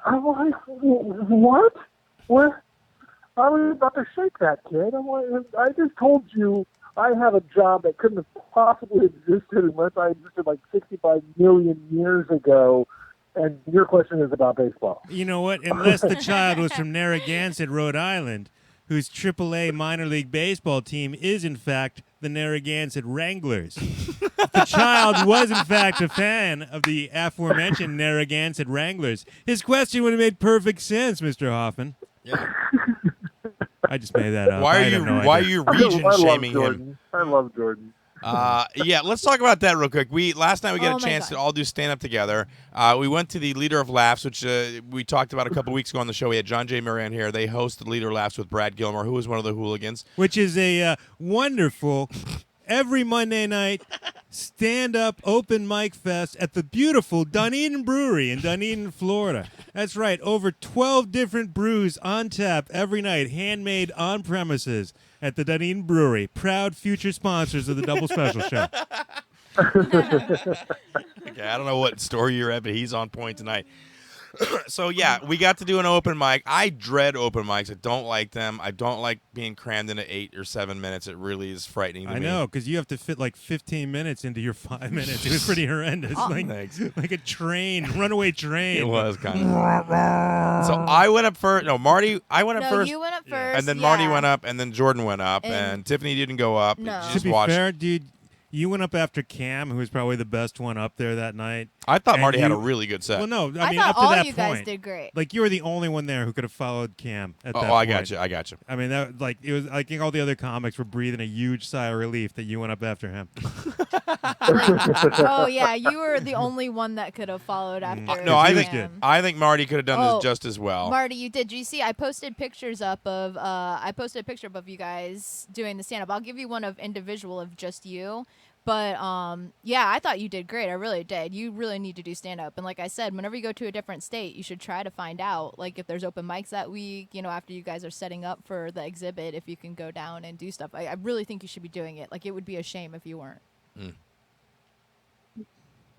I'm like, "What? What?" I was about to shake that kid. I'm like, I just told you I have a job that couldn't have possibly existed unless I existed like 65 million years ago, and your question is about baseball. You know what? Unless the child was from Narragansett, Rhode Island, whose AAA minor league baseball team is, in fact, the Narragansett Wranglers. If the child was, in fact, a fan of the aforementioned Narragansett Wranglers, his question would have made perfect sense, Mr. Hoffman. Yeah. I just made that up. Why I have no are idea. you region I love shaming Jordan. him? I love Jordan. Yeah, let's talk about that real quick. Last night we got Oh a my chance God. to all do stand up together. We went to the Leader of Laughs, which we talked about a couple weeks ago on the show. We had John J. Moran here. They hosted Leader of Laughs with Brad Gilmore, who was one of the hooligans. Which is a wonderful, every Monday night, stand-up open mic fest at the beautiful Dunedin Brewery in Dunedin, Florida. That's right, over 12 different brews on tap every night, handmade on premises at the Dunedin Brewery. Proud future sponsors of the Double Special Show. Okay, I don't know what store you're at, but he's on point tonight. So, yeah, we got to do an open mic. I dread open mics. I don't like them. I don't like being crammed into 8 or 7 minutes. It really is frightening to me. I know, because you have to fit like 15 minutes into your 5 minutes. It was pretty horrendous. Thanks. Like a train, runaway train. It was kind of. So I went up first. No, Marty, I went up No, first. you went up first. And then yeah. Marty went up, and then Jordan went up, And- and Tiffany didn't go up. No. She To just be watched. fair, dude, You went up after Cam, who was probably the best one up there that night. I thought And Marty had a you- really good set. Well, no, I mean thought up to all that you point, guys did great. like you were the only one there who could have followed Cam at that oh, point. I got you. I mean, that like it was. I think all the other comics were breathing a huge sigh of relief that you went up after him. Oh yeah, you were the only one that could have followed after. No, I He was think good. I think Marty could have done Oh, this just as well. Marty, you did. Did you see? I posted pictures up of. I posted a picture up of you guys doing the stand up. I'll give you one of individual of just you. But yeah, I thought you did great. I really did. You really need to do stand up. And like I said, whenever you go to a different state, you should try to find out like if there's open mics that week. You know, after you guys are setting up for the exhibit, if you can go down and do stuff. I really think you should be doing it. Like it would be a shame if you weren't.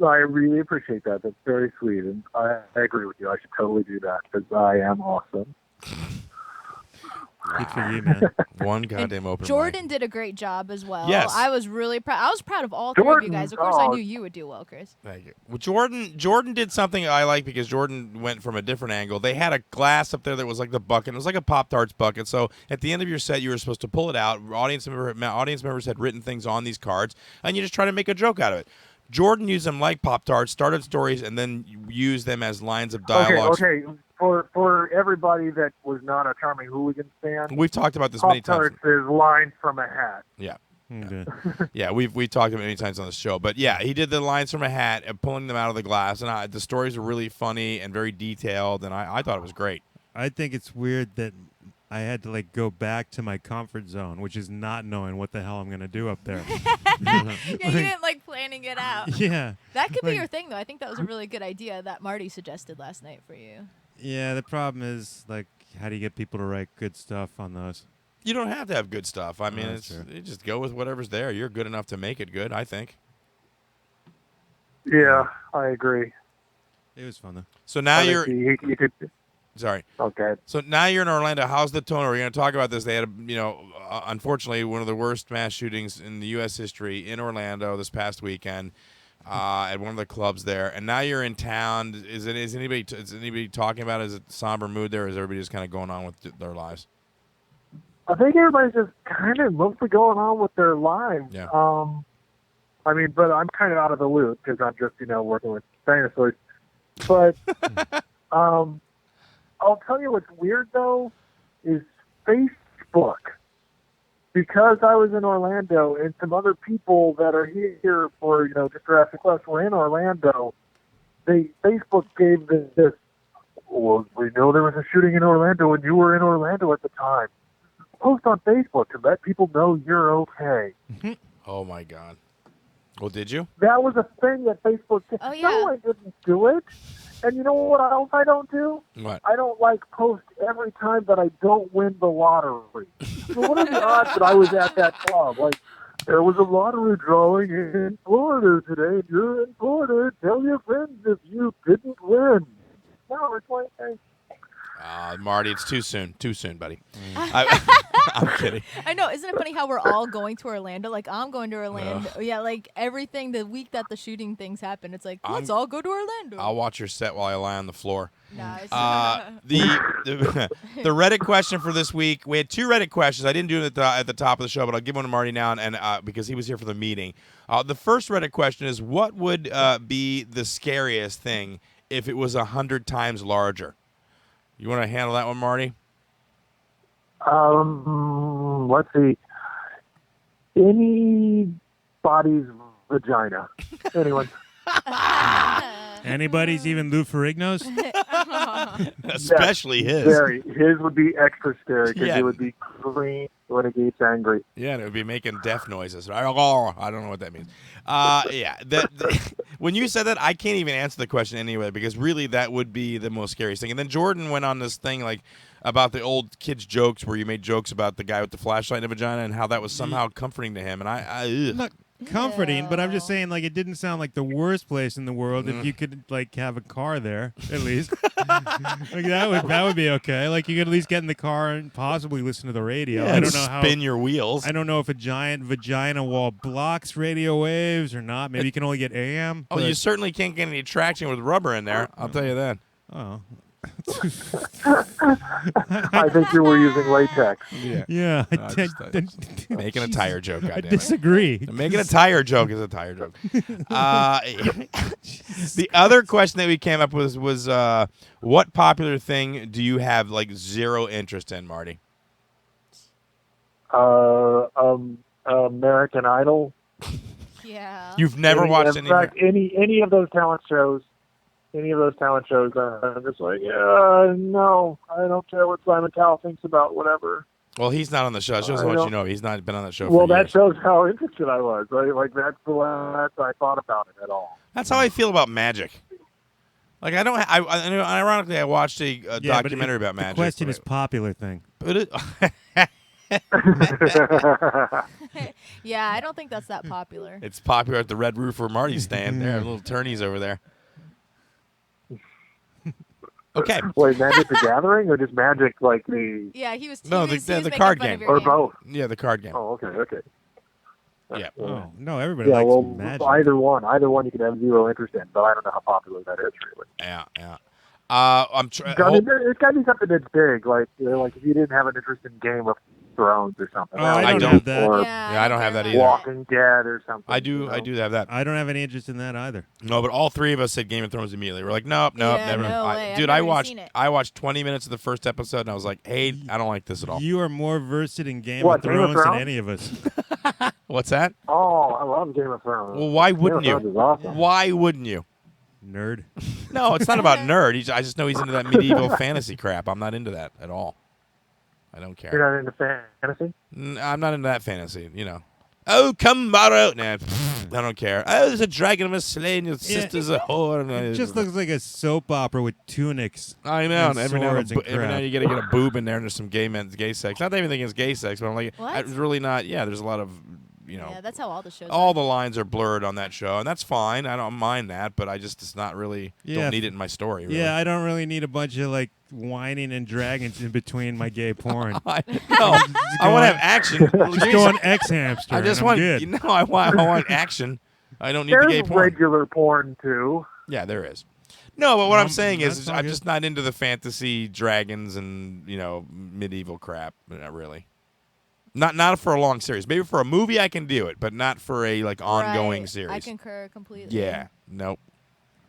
I really appreciate that. That's very sweet, and I agree with you. I should totally do that because I am awesome. Good for you, man. One goddamn open Jordan did a great job as well. Yes. I was really proud. I was proud of all three of you Jordan, guys. Of course, I oh. knew you would do well, Chris. Thank you. Well, Jordan did something I like because Jordan went from a different angle. They had a glass up there that was like the bucket. It was like a Pop-Tarts bucket. So at the end of your set, you were supposed to pull it out. Audience members had written things on these cards, and you just try to make a joke out of it. Jordan used them like Pop-Tarts, started stories, and then used them as lines of dialogue. Okay. For everybody that was not a Charming Hooligan fan, We've talked about this many times. Pop-Tarts is lines from a hat. Yeah. Okay. Yeah, we've talked about it many times on the show, but yeah, he did the lines from a hat and pulling them out of the glass, and the stories were really funny and very detailed, and I thought it was great. I think it's weird that I had to like go back to my comfort zone, which is not knowing what the hell I'm gonna do up there. Yeah, you didn't like planning it out. Yeah. That could be Like- your thing, though. I think that was a really good idea that Marty suggested last night for you. Yeah, the problem is like, how do you get people to write good stuff on those? You don't have to have good stuff. I mean, that's true. you just go with whatever's there. You're good enough to make it good, I think. Yeah, I agree. It was fun though. So now I think you're you could. sorry. Okay. So now you're in Orlando. How's the tone? We're going to talk about this. They had, unfortunately, one of the worst mass shootings in the U.S. history in Orlando this past weekend at one of the clubs there. And now you're in town. Is anybody talking about it? Is it somber mood there? Or is everybody just kind of going on with their lives? I think everybody's just kind of mostly going on with their lives. Yeah. I mean, but I'm kind of out of the loop because I'm just, working with dinosaurs. But I'll tell you what's weird, though, is Facebook. Because I was in Orlando and some other people that are here for, just Jurassic Quest were in Orlando, Facebook gave this, well, we know there was a shooting in Orlando and you were in Orlando at the time. Post on Facebook to let people know you're okay. Oh, my God. Well, did you? That was a thing that Facebook did. Oh, yeah. No, I didn't do it. And you know what else I don't do? What? I don't post every time that I don't win the lottery. So what are the odds that I was at that club? There was a lottery drawing in Florida today, and you're in Florida. Tell your friends if you didn't win. No, it's like, hey, Marty, it's too soon. Too soon, buddy. I'm kidding. I know. Isn't it funny how we're all going to Orlando? Like, I'm going to Orlando. Yeah, like everything the week that the shooting things happen, it's like, let's all go to Orlando. I'll watch your set while I lie on the floor. Nice. The Reddit question for this week. We had two Reddit questions. I didn't do it at the top of the show, but I'll give one to Marty now, and because he was here for the meeting. The first Reddit question is, what would be the scariest thing if it was 100 times larger? You want to handle that one, Marty? Let's see. Anybody's vagina. Anyone. Anybody's, even Lou Ferrigno's? Especially his. His would be extra scary because Yeah. it would be green when it gets angry. Yeah, and it would be making deaf noises. I don't know what that means. Yeah, when you said that, I can't even answer the question anyway because really that would be the most scariest thing. And then Jordan went on this thing about the old kids' jokes where you made jokes about the guy with the flashlight in the vagina and how that was somehow comforting to him. And ugh. Not comforting, but I'm just saying, it didn't sound like the worst place in the world Mm. if you could, have a car there, at least. that would be okay. You could at least get in the car and possibly listen to the radio. Yeah, I don't know how. spin your wheels. I don't know if a giant vagina wall blocks radio waves or not. Maybe you can only get AM. Oh, you certainly can't get any traction with rubber in there. I'll tell you that. Oh, I think you were using latex. Yeah, Making a tire joke. I Goddamn it. disagree. Making a tire joke is a tire joke. The other question that we came up with was what popular thing do you have like zero interest in, Marty? American Idol. Yeah. You've never watched any. In fact, any of those talent shows. I'm just like, no, I don't care what Simon Cowell thinks about whatever. Well, he's not on the show. It shows how much you know. He's not been on that show Well, for years. that shows how interested I was. Right? Like that's the last I thought about it at all. That's how I feel about magic. Like I don't. Ironically, I watched a documentary about magic. The question is popular thing. But it, Yeah, I don't think that's that popular. it's popular at the Red Roof where Marty's staying. There are little tourneys over there. Okay. Wait, Magic the Gathering or just Magic like the? Yeah, he was. No, he was the making card fun game. of your Or game. both? Yeah, the card game. Oh, okay. Yeah. Oh no, everybody Yeah, likes well, magic. either one you can have zero interest in, but I don't know how popular that is really. Yeah. I'm trying. I mean, it's got to be something that's big, like if you didn't have an interest in Game of Thrones or something. Oh, I don't don't have that. Or Yeah, I don't have that either. Walking Dead or something. I do have that. I don't have any interest in that either. No, but all three of us said Game of Thrones immediately. We're like, nope, Yeah, never. no way. I've Dude, never even seen it. I watched 20 minutes of the first episode, and I was like, hey, I don't like this at all. You are more versed in Game What, of Game of Thrones than Thrones? any of us. What's that? Oh, I love Game of Thrones. Well, why wouldn't Game of you? Thrones is awesome. Why wouldn't you? Nerd. No, it's not about nerd. I just know he's into that medieval fantasy crap. I'm not into that at all. I don't care. You're not into fantasy? I'm not into that fantasy, you know. Oh, come borrow. Nah, I don't care. Oh, there's a dragon of a slain. Your sister's a whore. It just looks like a soap opera with tunics. I know. and And every now swords and and now crap. you gotta get a boob in there, and there's some gay sex. Not that anything is gay sex, but I'm like, What? it's really not. Yeah, there's a lot of, Yeah, that's how all the shows. all are. the lines are blurred on that show, and that's fine. I don't mind that, but it's not really. Yeah. Don't need it in my story. Really. Yeah, I don't really need a bunch of like whining and dragons in between my gay porn. I want to have action. Just go on X Hamster. I just and want. I'm good. I want action. I don't need the There's gay porn. regular porn too. Yeah, there is. No, but what I'm saying that's is all I'm good. just not into the fantasy dragons and medieval crap. Not really. Not for a long series. Maybe for a movie I can do it, but not for a ongoing Right. series. I concur completely. Yeah. Nope.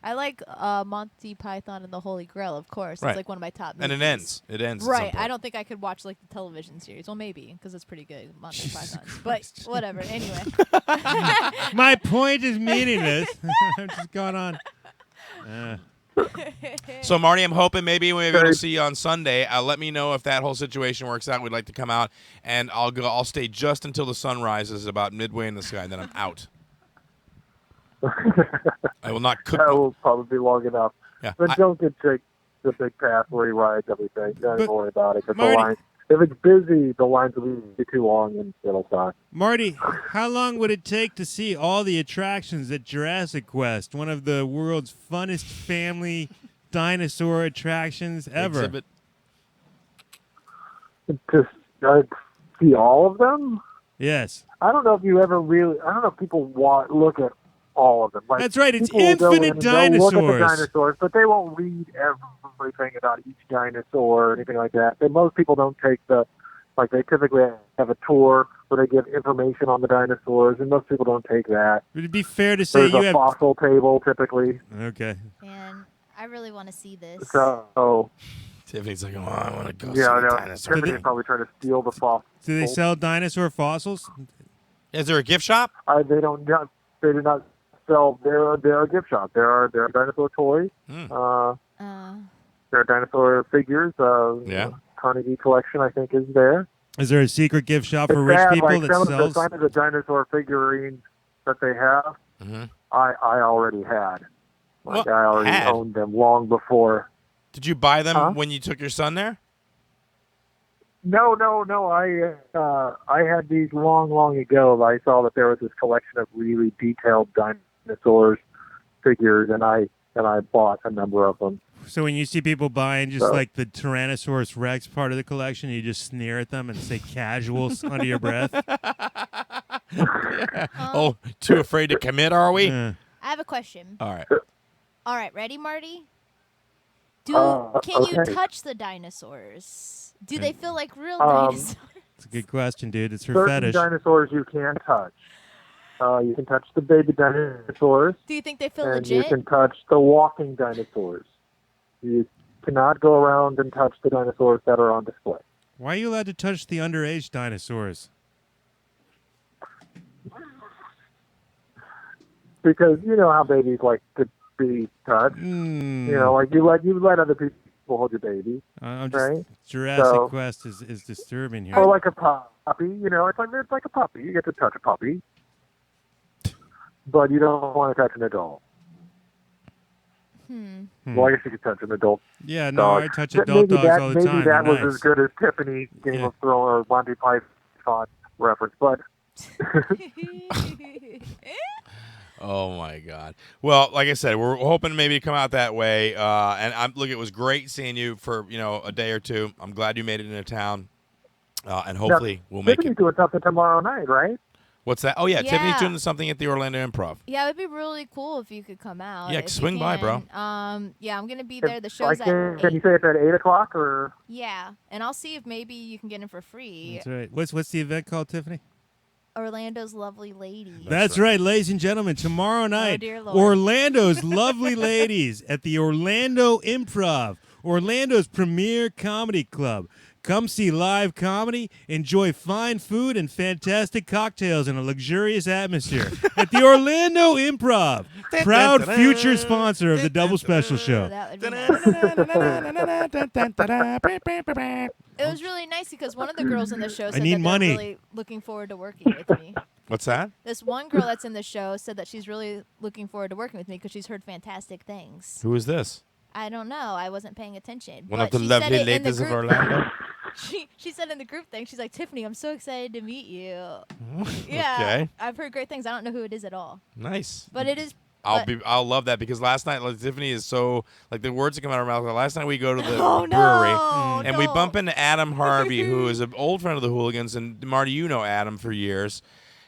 I like Monty Python and the Holy Grail, of course. Right. It's like one of my top And movies. it ends. It ends. at some Right. point. I don't think I could watch like the television series. Well, maybe because it's pretty good, Monty Python. But whatever. Anyway. My point is meaningless. I'm just going on. So Marty, I'm hoping maybe we'll see you on Sunday. Let me know if that whole situation works out. We'd like to come out, and I'll stay just until the sun rises, about midway in the sky, and then I'm out. I will not cook. That will probably be long enough. Yeah, But don't take the big path where he rides everything. Don't But, worry about it. 'Cause the Marty- lines, if it's busy, the lines will be too long and it'll suck. Marty, how long would it take to see all the attractions at Jurassic Quest, one of the world's funnest family dinosaur attractions ever? Exhibit. To see all of them? Yes. I don't know if you ever really. I don't know if people look at all of them. Like, That's right, it's people will go in infinite and they'll look at the dinosaurs. dinosaurs, but they won't read everything about each dinosaur or anything like that. And most people don't take they typically have a tour where they give information on the dinosaurs, and most people don't take that. Would it be fair to say There's you a have... fossil table typically. Okay. And I really want to see this. So Tiffany's like, oh, I want to go see yeah, the no, dinosaur. Tiffany probably trying to steal the fossil. Do they sell dinosaur fossils? Is there a gift shop? They do not sell. They're a gift shop. There are dinosaur toys. Uh, There are dinosaur figures. Yeah. Carnegie collection, I think, is there. Is there a secret gift shop for It's rich sad, people like that sells? some of the dinosaur figurines that they have, Mhm. I already had. Like Well, I already had? owned them long before. Did you buy them Huh? when you took your son there? No. I had these long ago. I saw that there was this collection of really detailed dinosaurs figures, and I bought a number of them. So when you see people buying just So- like the Tyrannosaurus Rex part of the collection, you just sneer at them and say casuals under your breath? Oh, too afraid to commit, are we? Yeah. I have a question. All right. All right, ready, Marty? Can you okay. touch the dinosaurs? Do they feel like real Um, dinosaurs? It's a good question, dude. It's her Certain fetish. dinosaurs you can touch. You can touch the baby dinosaurs, Do you think they feel and you legit? can touch the walking dinosaurs. You cannot go around and touch the dinosaurs that are on display. Why are you allowed to touch the underage dinosaurs? Because you know how babies like to be touched. Mm. You know, like you let other people hold your baby, I'm just, right? Jurassic So- Quest is disturbing here. Or like a puppy. You know, it's like a puppy. You get to touch a puppy, but you don't want to touch an adult. Well, I guess you could touch an adult Yeah, no, dog. I touch Maybe adult dogs all the maybe time. that They're was nice. as good as Tiffany's Game Yeah. of Thrones or Monty Python reference, but Oh my God! Well, like I said, we're hoping maybe to come out that way. And look, it was great seeing you for a day or two. I'm glad you made it into town, and hopefully we'll make Tiffany's it. doing something tomorrow night, right? What's that? Oh yeah, Tiffany's Yeah. doing something at the Orlando Improv. Yeah, it'd be really cool if you could come out. Yeah, if you swing by, bro. Yeah, I'm gonna be there. The If show's I at can you 8. say it's at 8:00 or? Yeah, and I'll see if maybe you can get in for free. That's right. What's the event called, Tiffany? Orlando's Lovely Ladies. That's right, ladies and gentlemen. Tomorrow night, dear Lord. Orlando's Lovely Ladies at the Orlando Improv, Orlando's premier comedy club. Come see live comedy, enjoy fine food and fantastic cocktails in a luxurious atmosphere at the Orlando Improv, proud future sponsor of the Double Special Show. That would be nice. It was really nice because one of the girls in the show said need that money. they're really looking forward to working with me. What's that? This one girl that's in the show said that she's really looking forward to working with me because she's heard fantastic things. Who is this? I don't know. I wasn't paying attention. One but of the she said lovely it in the ladies of group- Orlando. She said in the group thing, she's like, Tiffany, I'm so excited to meet you. Yeah. Okay. I've heard great things. I don't know who it is at all. Nice. But it is. I'll love that because last night Tiffany is so like the words that come out of her mouth. Last night we go to the Oh, brewery no, and we no. bump into Adam Harvey, who is an old friend of the Hooligans, and Marty, you know Adam for years.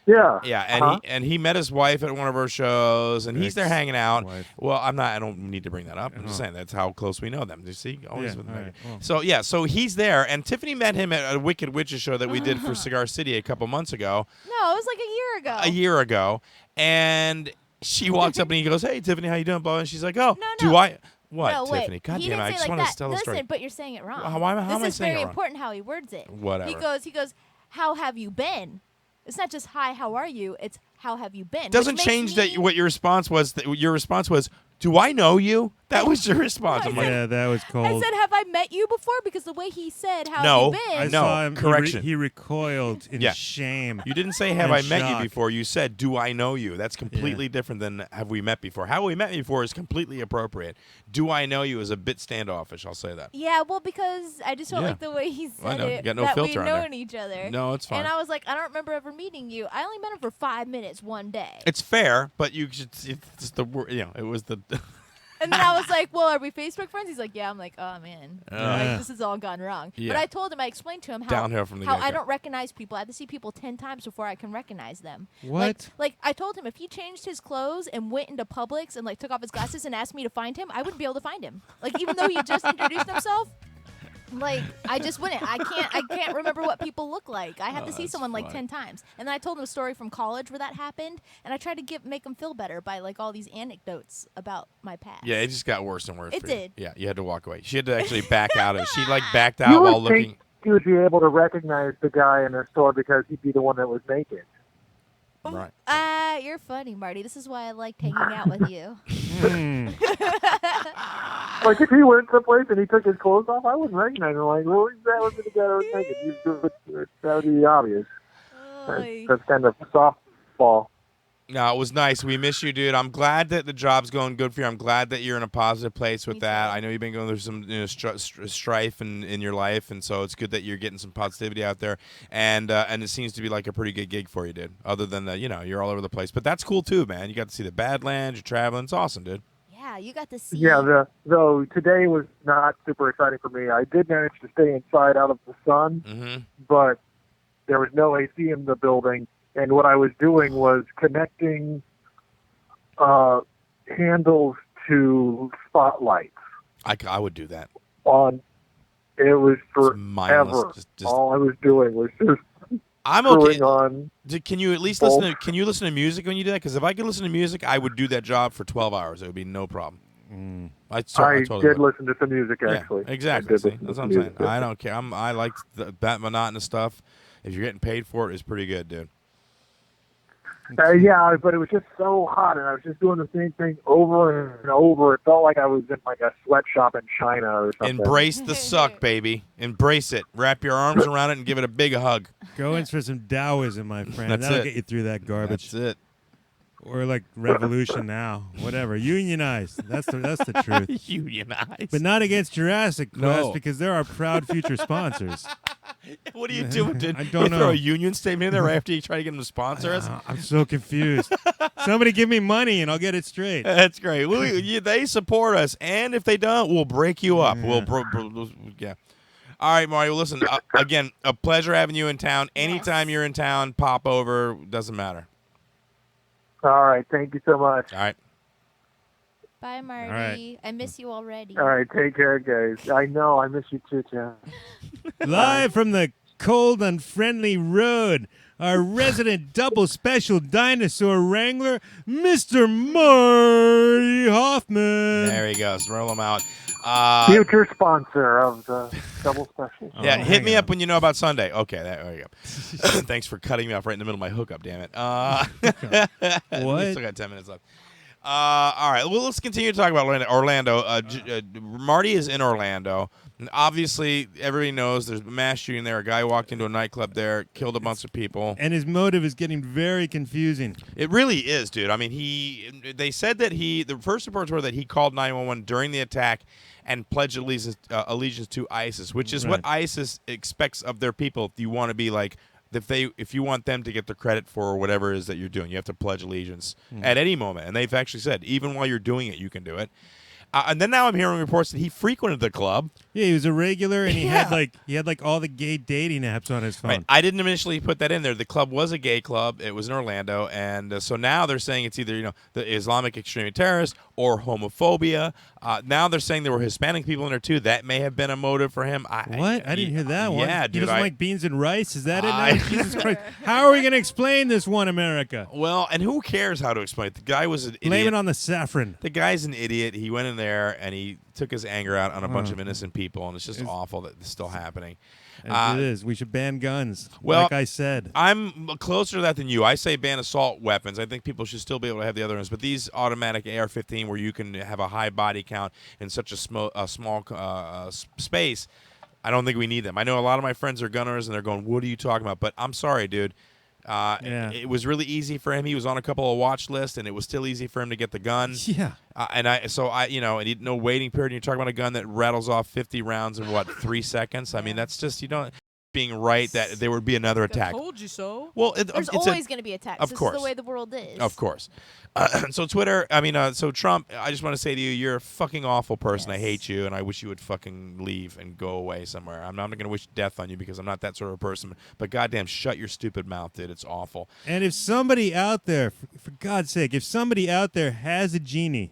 Yeah. Yeah, and he met his wife at one of our shows, and he's there hanging out. Ex-wife. Well, I don't need to bring that up. I'm just saying that's how close we know them. You see, always Yeah, with all Megan. right, well. So so he's there, and Tiffany met him at a Wicked Witches show that we did for Cigar City a couple months ago. No, it was like a year ago. A year ago, and she walks up and he goes, "Hey, Tiffany, how you doing?" Blah, and she's like, "Oh, No, do no. I?" What, No, wait. Tiffany? God He damn it! didn't I say just like want to that. tell the story. Listen, but you're saying it wrong. How am I This is saying very it wrong? important how he words it. Whatever. He goes, how have you been? It's not just hi, how are you? It's how have you been? Doesn't which change makes that me- what your response was. Your response was, "Do I know you?" That was your response. I'm like, Yeah, that was I cold. said, have I met you before? Because the way he said, how No. have you I been? No, saw him. correction. He recoiled in Yeah. shame. You didn't say, "Have And I met you shock. before?" You said, "Do I know you?" That's completely different than "Have we met before?" "How we met before" is completely appropriate. "Do I know you" is a bit standoffish. I'll say that. Yeah, well, because I just felt Yeah. like the way he said I know. You it, got no that filter we've on there. known each other. No, it's fine. And I was like, I don't remember ever meeting you. I only met him for 5 minutes one day. It's fair, but you should. It's the word. It was the. And then I was like, well, are we Facebook friends? He's like, yeah. I'm like, oh, man. Yeah. Like, this has all gone wrong. Yeah. But I told him, I explained to him how, Downhill from the how I get-go. don't recognize people. I have to see people 10 times before I can recognize them. What? Like I told him if he changed his clothes and went into Publix and like took off his glasses and asked me to find him, I wouldn't be able to find him. Like even though he just introduced himself, like I just wouldn't. I can't remember what people look like. I have to see that's someone like funny. 10 times. And then I told him a story from college where that happened, and I tried to make him feel better by like all these anecdotes about my past. Yeah, it just got worse and worse. It for you. did. Yeah, you had to walk away. She had to actually back out. She like backed out You while would looking. think you would be able to recognize the guy in the store because he'd be the one that was naked. Right. You're funny, Marty. This is why I liked hanging out with you. Hmm. Like if he went someplace and he took his clothes off, I wouldn't recognize him. Like, well, that was the guy that was naked. That would be obvious. Oy. That's kind of softball. No, it was nice. We miss you, dude. I'm glad that the job's going good for you. I'm glad that you're in a positive place with Me that. too. I know you've been going through some strife in your life, and so it's good that you're getting some positivity out there. And it seems to be like a pretty good gig for you, dude. Other than that, you're all over the place, but that's cool too, man. You got to see the Badlands. You're traveling. It's awesome, dude. Yeah, you got to see. Yeah, though today was not super exciting for me. I did manage to stay inside out of the sun, Mm-hmm. but there was no AC in the building. And what I was doing was connecting handles to spotlights. I would do that. It was mindless. forever. Just all I was doing was just I'm okay. on. Can you at least both. Can you listen to music when you do that? Because if I could listen to music, I would do that job for 12 hours. It would be no problem. I totally did would. listen to some music, actually. Yeah, exactly. See, that's what I'm saying. Music. I don't care. I like that monotonous stuff. If you're getting paid for it, it's pretty good, dude. Yeah, but it was just so hot, and I was just doing the same thing over and over. It felt like I was in like a sweatshop in China or something. Embrace the suck, baby. Embrace it. Wrap your arms around it and give it a big hug. Go in for some Taoism, my friend. That's That'll it. get you through that garbage. That's it. Or like revolution now, whatever. Unionize. That's the truth. Unionize. But not against Jurassic Quest No. because they're our proud future sponsors. What do you do? Dude? I don't you know. throw a union statement in there right after you try to get them to sponsor us? I'm so confused. Somebody give me money and I'll get it straight. That's great. They support us, and if they don't, we'll break you up. Yeah. All right, Mario. Listen, again, a pleasure having you in town. Anytime you're in town, pop over. Doesn't matter. All right, thank you so much. All right. Bye, Marty. right. I miss you already. All right, take care, guys. I know, I miss you too, Jeff. Live from the cold, unfriendly road, our resident double special dinosaur wrangler, Mr. Marty Hoffman. There he goes. Roll him out. Future sponsor of the double special. Yeah, hit hang me on. up when you know about Sunday. Okay, there you go. Thanks for cutting me off right in the middle of my hookup, damn it. We still got 10 minutes left. All right, well, let's continue to talk about Orlando. Marty is in Orlando. And obviously, everybody knows there's a mass shooting there. A guy walked into a nightclub there, killed a bunch of people. And his motive is getting very confusing. It really is, dude. I mean, they said that the first reports were that he called 911 during the attack and pledged allegiance to ISIS, which is what ISIS expects of their people. If you want to be like, if you want them to get the credit for whatever it is that you're doing, you have to pledge allegiance at any moment. And they've actually said, even while you're doing it, you can do it. And then now I'm hearing reports that he frequented the club. Yeah, he was a regular, and he had like all the gay dating apps on his phone. Right. I didn't initially put that in there. The club was a gay club. It was in Orlando, and so now they're saying it's either the Islamic extreme terrorist or homophobia. Now they're saying there were Hispanic people in there too. That may have been a motive for him. What? I didn't hear that one. Yeah, dude. He doesn't like beans and rice? Is that it now? Jesus Christ. How are we going to explain this one, America? Well, and who cares how to explain it? The guy was an idiot. Blame it on the saffron. The guy's an idiot. He went in there and he took his anger out on a bunch of innocent people, and it's just awful that it's still happening. It is. We should ban guns, well, like I said. I'm closer to that than you. I say ban assault weapons. I think people should still be able to have the other ones. But these automatic AR-15 where you can have a high body count in such a small space, I don't think we need them. I know a lot of my friends are gunners, and they're going, what are you talking about? But I'm sorry, dude. It was really easy for him. He was on a couple of watch lists, and it was still easy for him to get the gun. Yeah. And no waiting period. You're talking about a gun that rattles off 50 rounds in 3 seconds. I mean, that's just being right that there would be another attack. I told you so. Well, There's always going to be attacks. Of This course. is the way the world is. Of course. So so Trump, I just want to say to you, you're a fucking awful person. I hate you, and I wish you would fucking leave and go away somewhere. I'm not going to wish death on you because I'm not that sort of person. But goddamn, shut your stupid mouth, dude. It's awful. And if somebody out there, for God's sake, if somebody out there has a genie,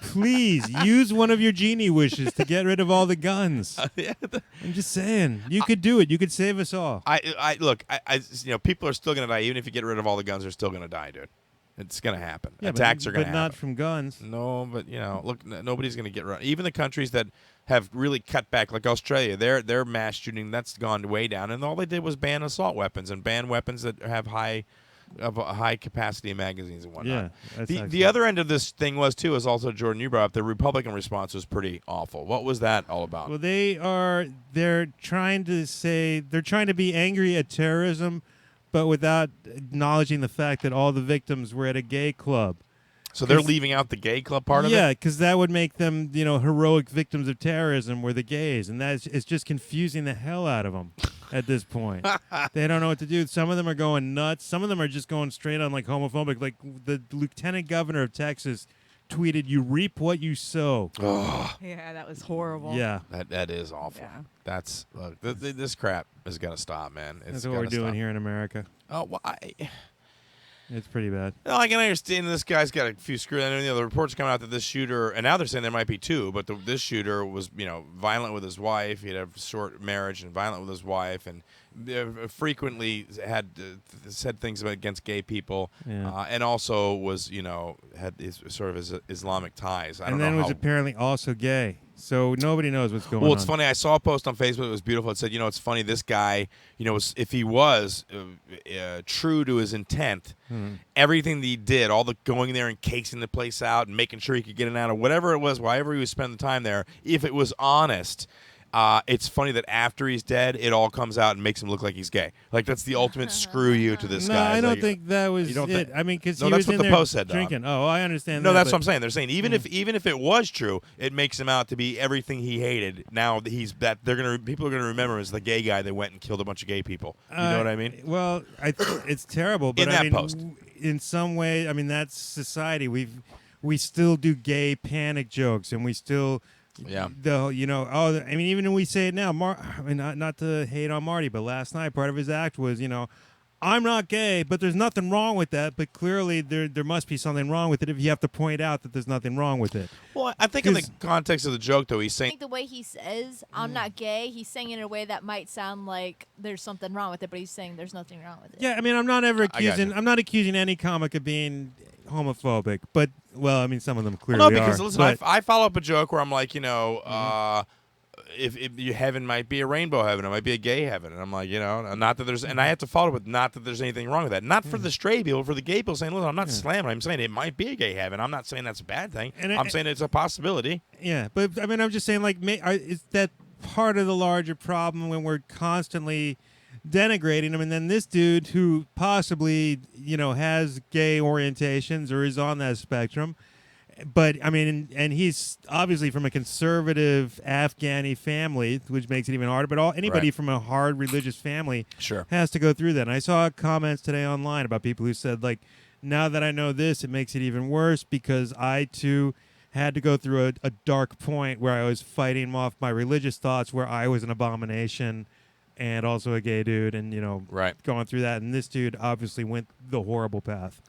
please use one of your genie wishes to get rid of all the guns. I'm just saying, you could do it. You could save us all. Look, people are still going to die. Even if you get rid of all the guns, they're still going to die, dude. It's going to happen. Yeah, Attacks are going to but happen. not from guns. No, but look, nobody's going to get run. Even the countries that have really cut back, like Australia, their mass shooting that's gone way down, and all they did was ban assault weapons and ban weapons that have high capacity magazines and whatnot. Yeah, the other end of this thing is also, Jordan, you brought up the Republican response was pretty awful. What was that all about? Well, they're trying to be angry at terrorism, but without acknowledging the fact that all the victims were at a gay club. So they're leaving out the gay club part of it? Yeah, because that would make them, heroic victims of terrorism were the gays, and it's just confusing the hell out of them at this point. They don't know what to do. Some of them are going nuts. Some of them are just going straight on like homophobic. Like the lieutenant governor of Texas tweeted, "You reap what you sow." Oh. Yeah, that was horrible. Yeah, that is awful. Yeah. That's this crap is gonna stop, man. that's what we're doing here in America. Oh, well, It's pretty bad. Well, I can understand this guy's got a few screws. I know the reports coming out that this shooter, and now they're saying there might be two, but this shooter was, violent with his wife. He had a short marriage and violent with his wife, and frequently had said things against gay people, and also was, had sort of his Islamic ties. I don't know. And then was apparently also gay. So nobody knows what's going on. Well, it's funny. I saw a post on Facebook. It was beautiful. It said, it's funny. This guy, if he was true to his intent, everything that he did, all the going there and casing the place out and making sure he could get it out of whatever it was, wherever he was spending the time there, if it was honest, it's funny that after he's dead, it all comes out and makes him look like he's gay. Like, that's the ultimate screw you to this guy. No, I don't think that was it. I mean, because he was that's what in the there post said, drinking. Oh, I understand No, that. that's what I'm saying. They're saying even if it was true, it makes him out to be everything he hated. Now people are gonna remember him as the gay guy that went and killed a bunch of gay people. You know what I mean? Well, it's terrible. But In that post. In some way, I mean, that's society. We still do gay panic jokes, and we still. Yeah. Even when we say it now, not to hate on Marty, but last night part of his act was, I'm not gay, but there's nothing wrong with that. But clearly there must be something wrong with it if you have to point out that there's nothing wrong with it. Well, I think in the context of the joke, though, he's saying. I think the way he says, I'm not gay, he's saying it in a way that might sound like there's something wrong with it, but he's saying there's nothing wrong with it. Yeah, I mean, I'm not accusing any comic of being homophobic, but some of them clearly Well, no, because are. listen, I follow up a joke where I'm like, if your heaven might be a rainbow heaven, it might be a gay heaven, and I'm like, not that there's, and I have to follow with not that there's anything wrong with that, not for the straight people, for the gay people saying, listen, I'm not slamming, I'm saying it might be a gay heaven. I'm not saying that's a bad thing. I'm saying it's a possibility. Yeah, but I mean, I'm just saying, like, is that part of the larger problem when we're constantly denigrating him, and then this dude who possibly has gay orientations or is on that spectrum, but I mean, and he's obviously from a conservative Afghani family, which makes it even harder. But anybody from a hard religious family has to go through that. And I saw comments today online about people who said, like, now that I know this, it makes it even worse because I too had to go through a dark point where I was fighting off my religious thoughts, where I was an abomination and also a gay dude, and going through that. And this dude obviously went the horrible path.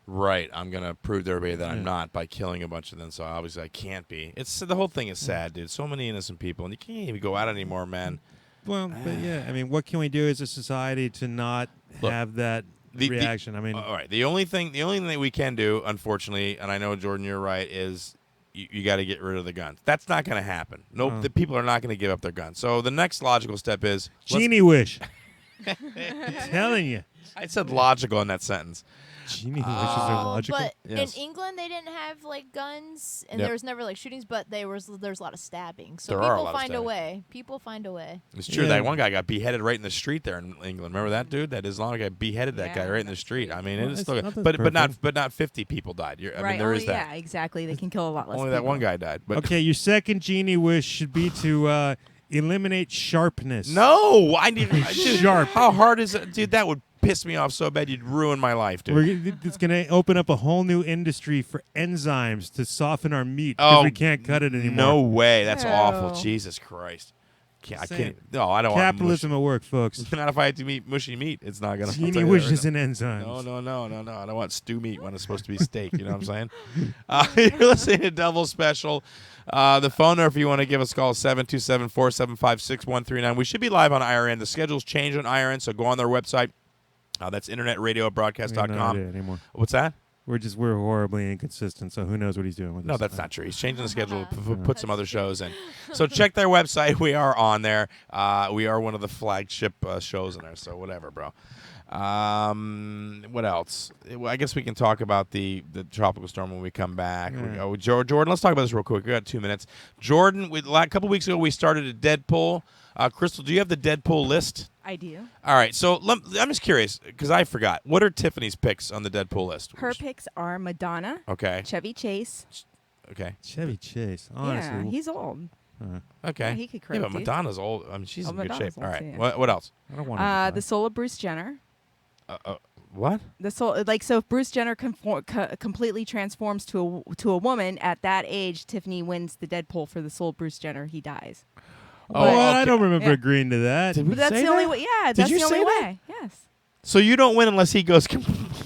Right, I'm gonna prove to everybody that I'm not by killing a bunch of them. So obviously I can't be. The whole thing is sad, dude. So many innocent people, and you can't even go out anymore, man. Well, but yeah, I mean, what can we do as a society to not have that reaction? I mean, all right. The only thing that we can do, unfortunately, and I know Jordan, you're right, is you got to get rid of the guns. That's not going to happen. Nope, the people are not going to give up their guns. So the next logical step is Genie wish. I'm telling you, I said logical in that sentence. Genie wishes are logical. But Yes. in England, they didn't have like guns, and Yep. there was never like shootings, but there's a lot of stabbing. So There are a people lot of find a stabbing. way. People find a way. It's true. Yeah. That one guy got beheaded right in the street there in England. Remember that dude? That Islamic guy beheaded that guy right in the street. I mean, Well, it is it's still, not that but not 50 people died. I mean, there is that. Yeah, exactly. They can kill a lot less Only people. that one guy died. But Okay, your second Genie wish should be to eliminate sharpness. no, I need dude, Sharp. How hard is it, dude? That would piss me off so bad. You'd ruin my life, dude. It's going to open up a whole new industry for enzymes to soften our meat because we can't cut it anymore. No way. That's awful. Ew. Jesus Christ. I Say can't. it. No, I don't Capitalism at work, folks. want not if I have to eat mushy meat. It's not gonna. Genie wishes and enzymes. No. I don't want stew meat when it's supposed to be steak. You know what I'm saying? You're listening to Double Special. The phone number, if you want to give us a call, is 727-475-6139. We should be live on IRN. The schedule's changed on IRN, so go on their website. That's internetradiobroadcast.com. We have no idea anymore. What's that? We're horribly inconsistent, so who knows what he's doing with No, this. that's not true. He's changing the schedule, put some other shows in. So check their website. We are on there. We are one of the flagship shows in there, so whatever, bro. What else? I guess we can talk about the tropical storm when we come back. Yeah. Jordan, let's talk about this real quick. We got 2 minutes. Jordan, a couple weeks ago we started a Deadpool. Crystal, do you have the Deadpool list? I do. All right, so I'm just curious because I forgot. What are Tiffany's picks on the Deadpool list? Her picks are Madonna, Okay. Chevy Chase. Okay. Chevy Chase, honestly. Yeah, he's old. Okay. Yeah, he could Yeah, but correct you. Madonna's old. I mean, she's in good Madonna's shape. old All right. too, yeah. What else? I don't want to. The soul of Bruce Jenner. What? The soul, so if Bruce Jenner completely transforms to a woman at that age, Tiffany wins the Deadpool for the soul of Bruce Jenner. He dies. Oh, well, I don't remember Yeah. agreeing to that. Did we But that's say the only that? way. Yeah, Did that's you the only say that? way. Yes. So you don't win unless he goes.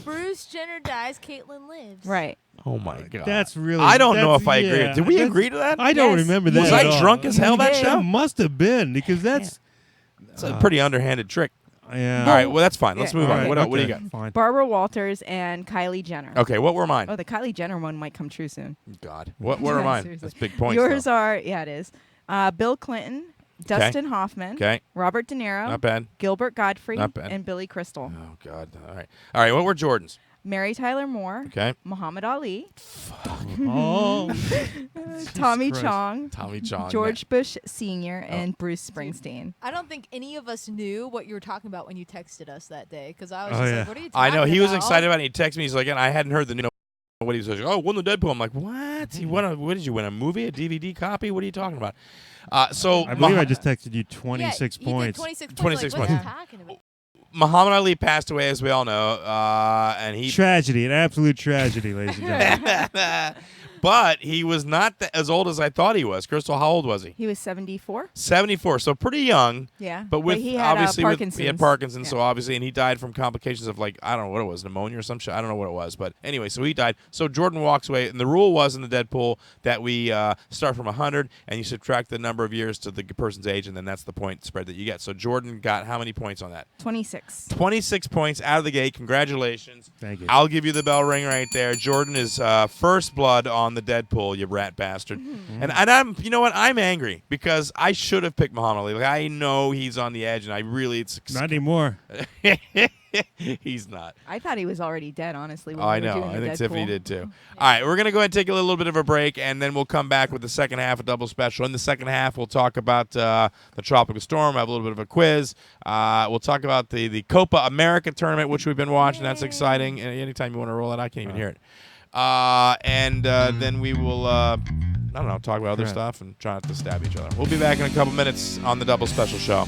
Bruce Jenner Jenner dies, Caitlyn lives. Right. Oh my God. That's really. I don't know that's- if I agree. yeah, Did we that's- agree to that? I don't Yes. remember that. Was at I all. drunk as hell that That show? must have been because that's. It's a pretty underhanded trick. Yeah. All right, well, that's fine. Let's Yeah. move All on. right, What do you okay, got? Fine. Barbara Walters and Kylie Jenner. Okay, what were mine? Oh, the Kylie Jenner one might come true soon. God. What are Yeah, mine? seriously. That's big points. Yours though. are, yeah, it is. Bill Clinton, Dustin Hoffman, Okay. Robert De Niro, Not bad. Gilbert Godfrey, Not bad. and Billy Crystal. Oh, God. All right. All right, what were Jordan's? Mary Tyler Moore, Okay. Muhammad Ali, Oh. Tommy Christ. Chong, Tommy Chong. George Bush Sr., Oh. and Bruce Springsteen. I don't think any of us knew what you were talking about when you texted us that day because I was Oh, just yeah. like, "What are you talking I about?" know. He was excited about it. He texted me. He's like, and I hadn't heard the new. What he was like, oh, won the Deadpool. I'm like, what? He won what did you win? A movie? A DVD copy? What are you talking about? So I believe I just texted you 26 yeah, he did points. 26 points. 26 like, what are you points. talking about? Muhammad Ali passed away, as we all know, and he. Tragedy, an absolute tragedy, ladies and gentlemen. But he was not as old as I thought he was. Crystal, how old was he? He was 74. 74, so pretty young. Yeah. But with he had obviously Parkinson's. he had Parkinson's, Yeah. so obviously, and he died from complications of like I don't know what it was, pneumonia or some shit. I don't know what it was, but anyway, so he died. So Jordan walks away, and the rule was in the Deadpool that we start from 100, and you subtract the number of years to the person's age, and then that's the point spread that you get. So Jordan got how many points on that? 26. 26 points out of the gate. Congratulations. Thank you. I'll give you the bell ring right there. Jordan is first blood on the Deadpool, you rat bastard. And I'm, you know what? I'm angry because I should have picked Muhammad Ali. Like, I know he's on the edge, and I really, Not anymore. he's not. I thought he was already dead, honestly. When Oh, I we were know. doing I the think Deadpool. Tiffany did too. All right, we're going to go ahead and take a little bit of a break, and then we'll come back with the second half of Double Special. In the second half, we'll talk about the Tropical Storm. I have a little bit of a quiz. We'll talk about the Copa America tournament, which we've been watching. That's exciting. And anytime you want to roll it, I can't even hear it. And then we will, I don't know, talk about other Right. stuff and try not to stab each other. We'll be back in a couple minutes on the Double Special Show.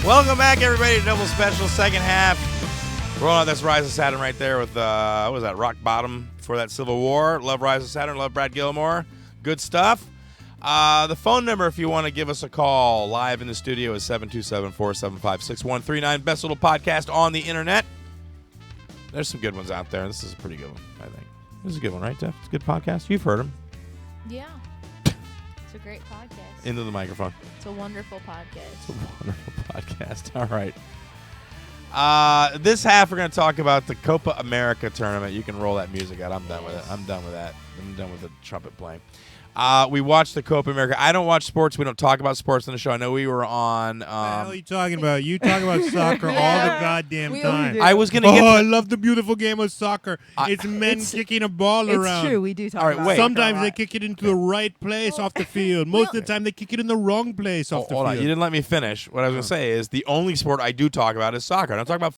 Welcome back, everybody, to Double Special second half. Rolling out this Rise of Saturn right there with, what was that, Rock Bottom before that Civil War. Love Rise of Saturn, love Brad Gilmore. Good stuff. The phone number, if you want to give us a call live in the studio, is 727-475-6139. Best little podcast on the internet. There's some good ones out there. This is a pretty good one, I think. This is a good one, right, Jeff? It's a good podcast. You've heard them. Yeah. It's a great podcast. Into the microphone. It's a wonderful podcast. It's a wonderful podcast. All right. This half, we're going to talk about the Copa America tournament. You can roll that music out. I'm done with it. I'm done with that. I'm done with the trumpet playing. We watched the Copa America. I don't watch sports. We don't talk about sports on the show. I know we were on. What the hell are you talking about? You talk about soccer all the goddamn We time. I was going to Oh, get. I love the beautiful game of soccer. It's men It's- kicking a ball It's around. true. We do talk All right, about wait. soccer a Sometimes they lot. kick it into the right place off the field. Most of the time they kick it in the wrong place off the Hold on. field. You didn't let me finish. What I was going to say is the only sport I do talk about is soccer. I don't talk about